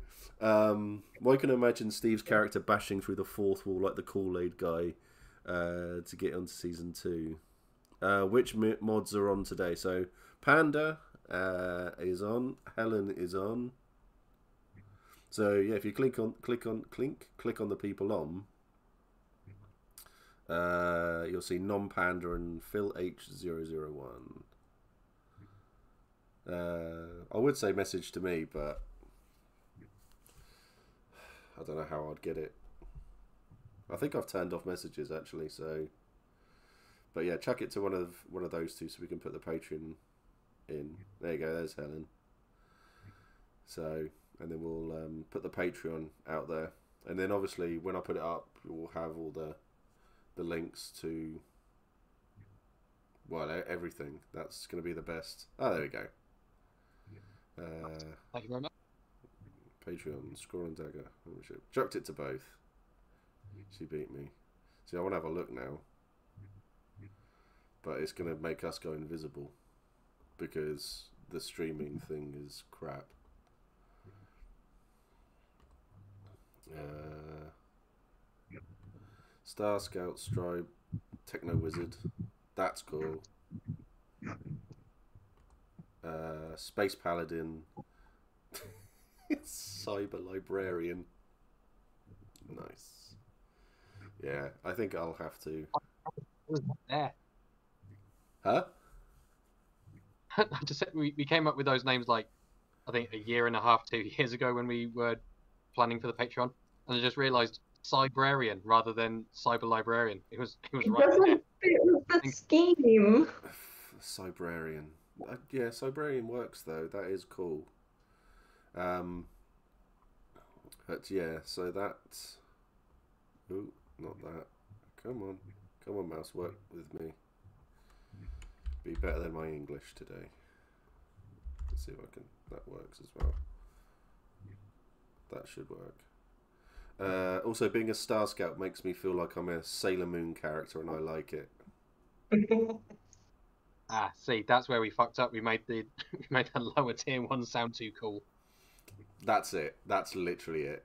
I can imagine Steve's character bashing through the fourth wall like the Kool-Aid guy to get onto season 2. Which mods are on today? So Panda is on. Helen is on. So yeah, if you click on the people on, you'll see Non-Panda and Phil H001. I would say message to me, but I don't know how I'd get it. I think I've turned off messages actually, so. But yeah, chuck it to one of those two so we can put the Patreon in. There you go. There's Helen. So, and then we'll put the Patreon out there, and then obviously when I put it up, we'll have all the links to, well, everything. That's going to be the best. Oh, there we go. Thank you very much. Patreon, Score and Dagger. Chucked it to both. She beat me. See, I want to have a look now. But it's going to make us go invisible. Because the streaming thing is crap. Star Scout, Stripe, Techno Wizard. That's cool. Space Paladin. Cyber Librarian. Nice. Yeah, I think I'll have to. There. Huh? I just said we came up with those names like I think a year and a half, 2 years ago when we were planning for the Patreon, and I just realised Cybrarian rather than Cyber Librarian. It was right doesn't there. fit with the scheme. Cybrarian. Yeah, Cybrarian works though. That is cool. But yeah, so that. Ooh, not that. Come on, mouse, work with me. Be better than my English today. Let's see if I can. That works as well. That should work. Also, being a Star Scout makes me feel like I'm a Sailor Moon character, and I like it. See, that's where we fucked up. We made the lower tier one sound too cool. That's it. That's literally it.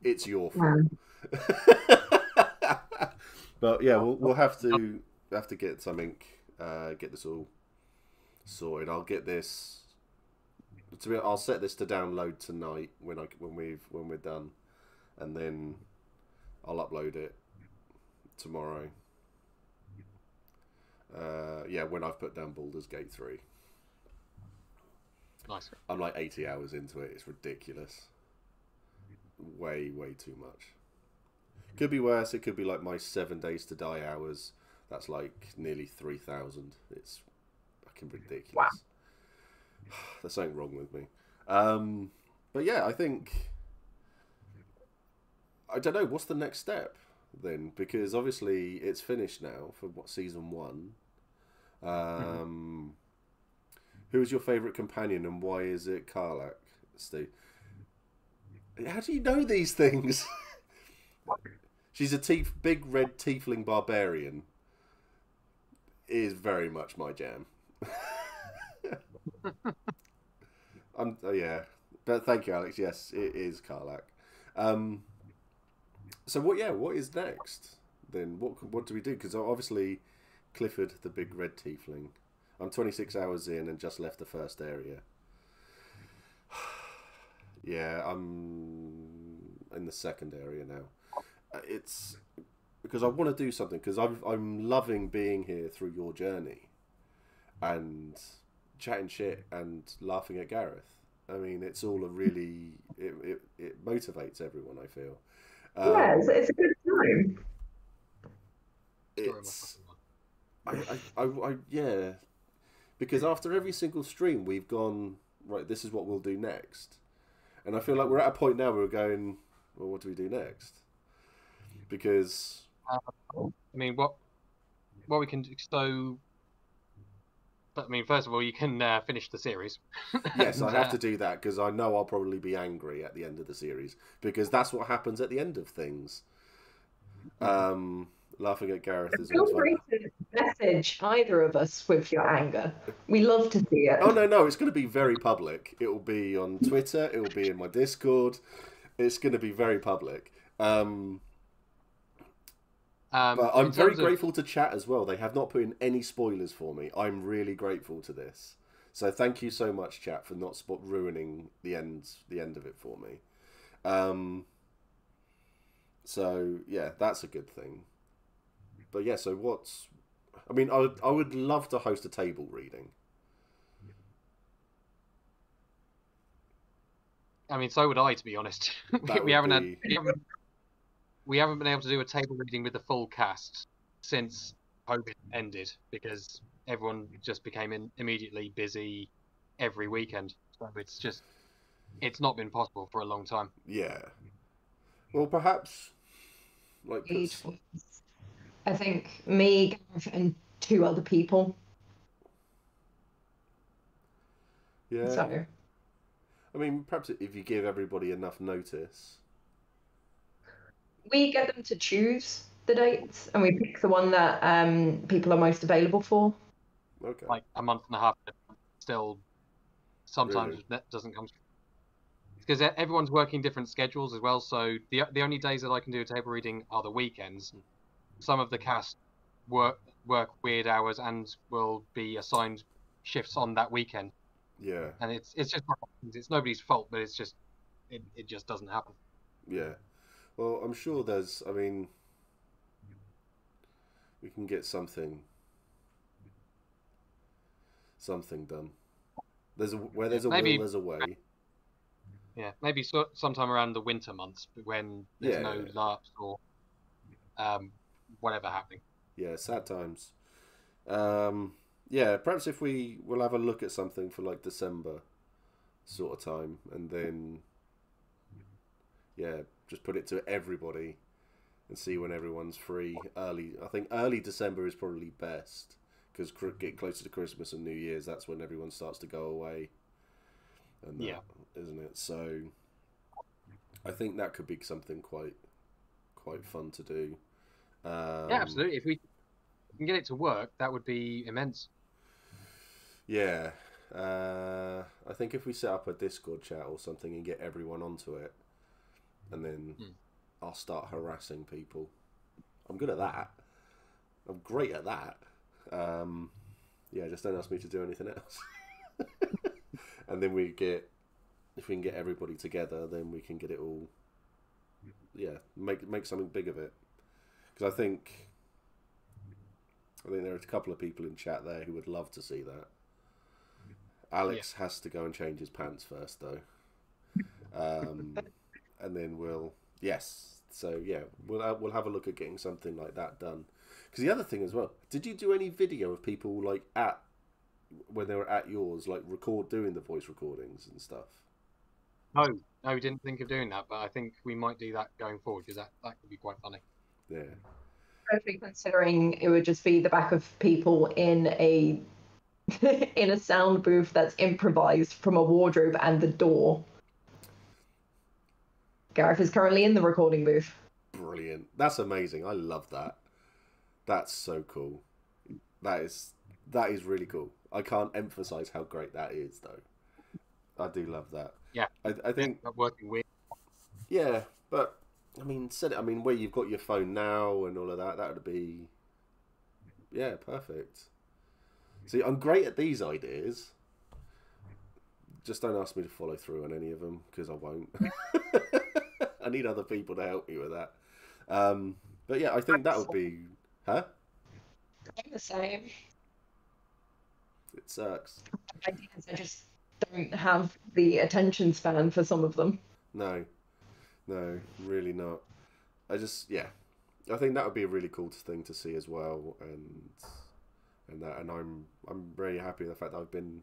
It's your fault. But yeah, we'll have to get something. Get this all sorted. I'll get this. I'll set this to download tonight when we're done, and then I'll upload it tomorrow. Yeah, when I've put down Baldur's Gate 3. Nice. I'm like 80 hours into it. It's ridiculous. Way too much. Could be worse. It could be like my 7 days to die hours. That's like nearly 3,000. It's fucking ridiculous. Wow. There's something wrong with me. But yeah, I think... I don't know, what's the next step then? Because obviously it's finished now for season 1. Who is your favourite companion and why is it Karlach, Steve? How do you know these things? She's a big red tiefling barbarian. Is very much my jam. Yeah, but thank you, Alex. Yes, it is Karlach. So what is next then? What do we do? Because obviously Clifford, the big red tiefling. I'm 26 hours in and just left the first area. Yeah, I'm in the second area now. It's because I want to do something, because I'm loving being here through your journey and chatting shit and laughing at Gareth. I mean, it's all it motivates everyone, I feel. Yeah, it's a good time. Yeah, because after every single stream we've gone, right, this is what we'll do next, and I feel like we're at a point now where we're going, well, what do we do next? Because I mean, what we can do, so. But I mean, first of all, you can finish the series. Yes, I have to do that because I know I'll probably be angry at the end of the series, because that's what happens at the end of things. Laughing at Gareth is Feel always free fun. to message either of us with your anger. We love to see it. Oh no, it's going to be very public. It will be on Twitter. It will be in my Discord. It's going to be very public. But I'm very grateful to chat as well. They have not put in any spoilers for me. I'm really grateful to this. So thank you so much, chat, for not ruining the end of it for me. So yeah, that's a good thing. But yeah, so I mean, I would love to host a table reading. I mean, so would I, to be honest. We haven't been able to do a table reading with the full cast since COVID ended, because everyone just became immediately busy every weekend. So it's not been possible for a long time. Yeah. Well, perhaps like I think me, Gareth, and 2 other people. Yeah. So I mean, perhaps if you give everybody enough notice. we get them to choose the dates, and we pick the one that people are most available for. Okay. Like a month and a half, still sometimes Really? that doesn't come. Because everyone's working different schedules as well. So the only days that I can do a table reading are the weekends. Some of the cast work weird hours and will be assigned shifts on that weekend. Yeah. And it's just it's nobody's fault, but it's just it just doesn't happen. Yeah. Well, I'm sure there's. I mean, we can get something done. Where there's a Maybe, will, there's a way. yeah, maybe sometime around the winter months when there's no Yeah. LARPs or whatever happening. Yeah. Sad times. Yeah. Perhaps if we'll have a look at something for like December sort of time, and then yeah, just put it to everybody and see when everyone's free. I think early December is probably best because getting closer to Christmas and New Year's, that's when everyone starts to go away. And that, Yeah. isn't it? So I think that could be something quite fun to do. Yeah, absolutely. If we can get it to work, that would be immense. Yeah. I think if we set up a Discord chat or something and get everyone onto it, and then I'll start harassing people. I'm good at that. I'm great at that. Yeah, just don't ask me to do anything else. And then if we can get everybody together, then we can get it all. Yeah, make something big of it. Because I think there are a couple of people in chat there who would love to see that. Alex has to go and change his pants first, though. And then So yeah, we'll have a look at getting something like that done. Because the other thing as well, did you do any video of people like when they were at yours, like doing the voice recordings and stuff? No, we didn't think of doing that, but I think we might do that going forward because that could be quite funny. Yeah. Especially considering it would just be the back of people in a in a sound booth that's improvised from a wardrobe and the door. Gareth is currently in the recording booth. Brilliant. That's amazing. I love that. That's so cool. That is really cool. I can't emphasize how great that is, though. I do love that. Yeah, I think working with. Yeah, but I mean, where you've got your phone now and all of that, that would be perfect. See, I'm great at these ideas. Just don't ask me to follow through on any of them because I won't. I need other people to help me with that. But yeah, I think that would be, huh? I'm the same. It sucks. Ideas, I just don't have the attention span for some of them. No, really not. I think that would be a really cool thing to see as well, and I'm very happy with the fact that I've been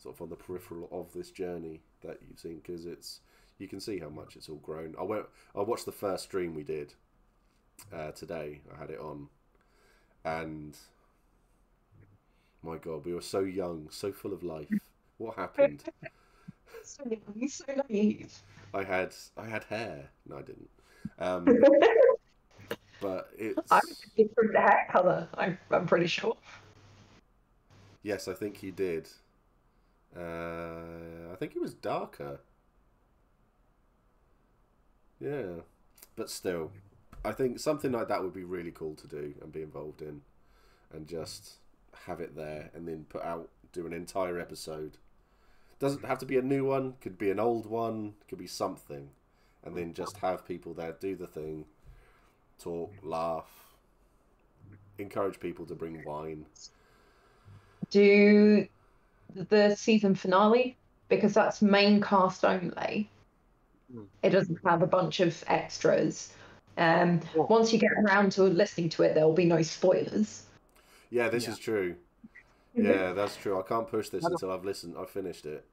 sort of on the peripheral of this journey that you've seen, because you can see how much it's all grown. I watched the first stream we did today. I had it on, and my God, we were so young, so full of life. What happened? So young, so naive. I had hair. No, I didn't. But it's. I'm a different hair color. I'm pretty sure. Yes, I think you did. I think it was darker. Yeah, but still, I think something like that would be really cool to do and be involved in, and just have it there, and then do an entire episode. Doesn't have to be a new one. Could be an old one. Could be something, and then just have people there do the thing, talk, laugh, encourage people to bring wine. Do the season finale, because that's main cast only. It doesn't have a bunch of extras. Once you get around to listening to it, there will be no spoilers. Yeah, this is true. Yeah, that's true. I can't push this until I've finished it.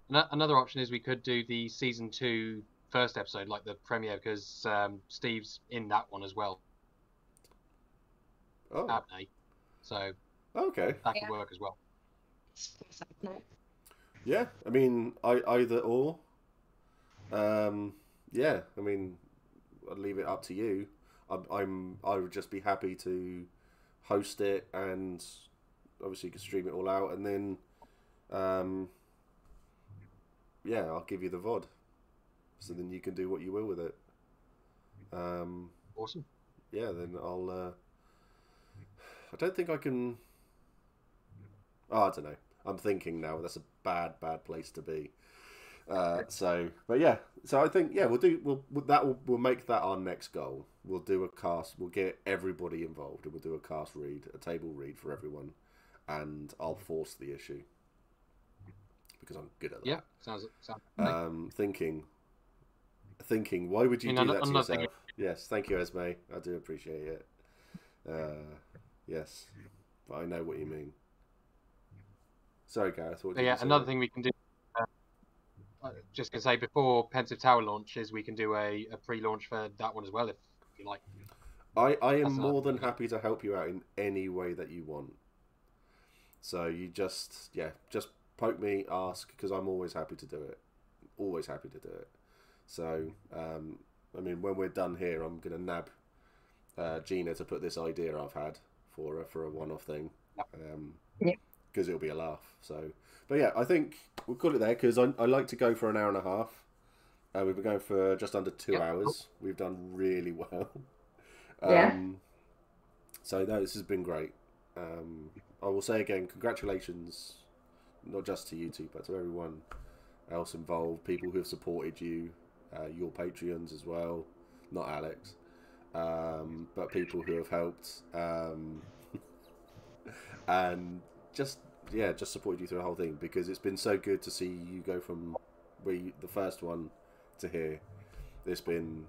Another option is we could do the season 2 first episode, like the premiere, because Steve's in that one as well. Oh, Abney. So okay. that could work as well. No. Yeah, I mean, either or. Yeah, I mean, I'd leave it up to you. I would just be happy to host it, and obviously you can stream it all out, and then, yeah, I'll give you the VOD, so then you can do what you will with it. Awesome. Yeah, then I'll. I don't think I can. Oh, I don't know. I'm thinking now that's a bad place to be. But yeah, so I think we'll make that our next goal. We'll do a cast. We'll get everybody involved, and we'll do a cast read, a table read for everyone, and I'll force the issue because I'm good at that. Yeah, sounds. Thinking. Why would you do that to yourself? Thinking. Yes, thank you, Esme. I do appreciate it. Yes, but I know what you mean. Sorry, Gareth. What did you say? Another thing we can do. Just to say, before Pensive Tower launches, we can do a pre-launch for that one as well, if you like. I am more than happy to help you out in any way that you want. So you just poke me, ask, because I'm always happy to do it. Always happy to do it. So, I mean, when we're done here, I'm going to nab Gina to put this idea I've had for a one-off thing. Because it'll be a laugh. So, but yeah, I think we'll call it there, because I like to go for an hour and a half. We've been going for just under 2 hours. We've done really well. So no, this has been great. I will say again, congratulations, not just to you two, but to everyone else involved, people who have supported you, your Patreons as well, not Alex, but people who have helped, and just supported you through the whole thing, because it's been so good to see you go from the first one to here. It's been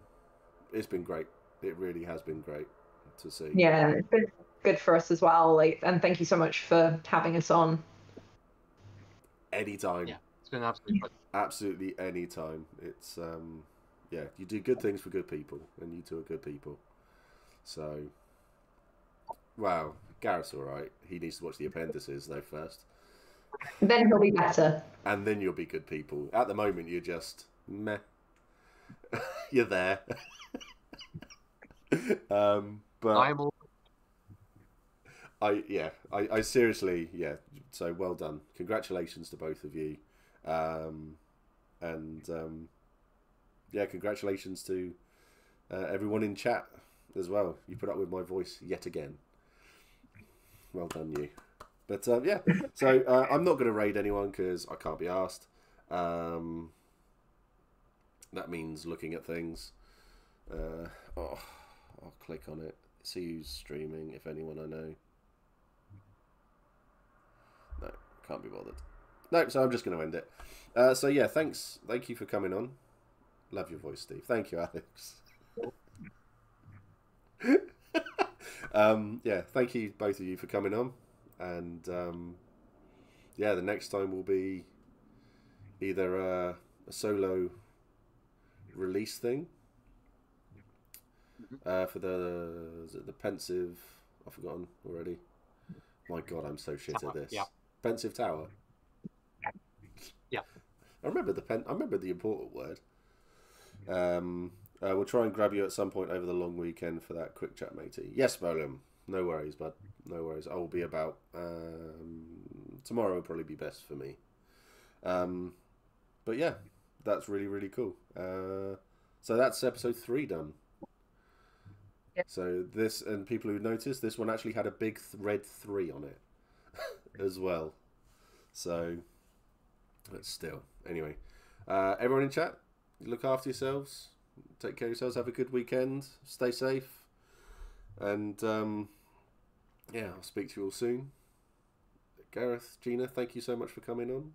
great. It really has been great to see. Yeah, it's been good for us as well. And thank you so much for having us on. Anytime. Yeah, it's been absolutely fun. Absolutely anytime. It's you do good things for good people, and you two are good people. So, wow, Gareth's all right. He needs to watch the appendices though first. Then he'll be better. And then you'll be good people. At the moment, you're just meh. You're there. But I'm all... I seriously, so well done. Congratulations to both of you. Congratulations to everyone in chat as well. You put up with my voice yet again. Well done, you. But so I'm not going to raid anyone because I can't be asked. That means looking at things. I'll click on it. See who's streaming, if anyone I know. No, can't be bothered. No, so I'm just going to end it. Thank you for coming on. Love your voice, Steve. Thank you, Alex. Thank you both of you for coming on. And the next time will be either a solo release thing for the Pensive. I've forgotten already. My God, I'm so shit at this. Yeah. Pensive Tower. Yeah. I remember the important word. We'll try and grab you at some point over the long weekend for that quick chat, matey. Yes, Bolum. No worries, bud. No worries. I will be about. Tomorrow will probably be best for me. But yeah, that's really, really cool. So that's episode 3 done. Yep. So this, and people who noticed, this one actually had a big red 3 on it as well. So, but still. Anyway, everyone in chat, look after yourselves. Take care of yourselves. Have a good weekend. Stay safe. And I'll speak to you all soon. Gareth, Gina, thank you so much for coming on.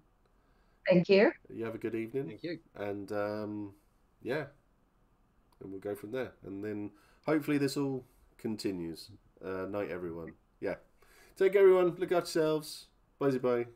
Thank you. You have a good evening. Thank you. And and we'll go from there. And then hopefully this all continues. Night, everyone. Yeah. Take care, everyone. Look after yourselves. Bye. Bye.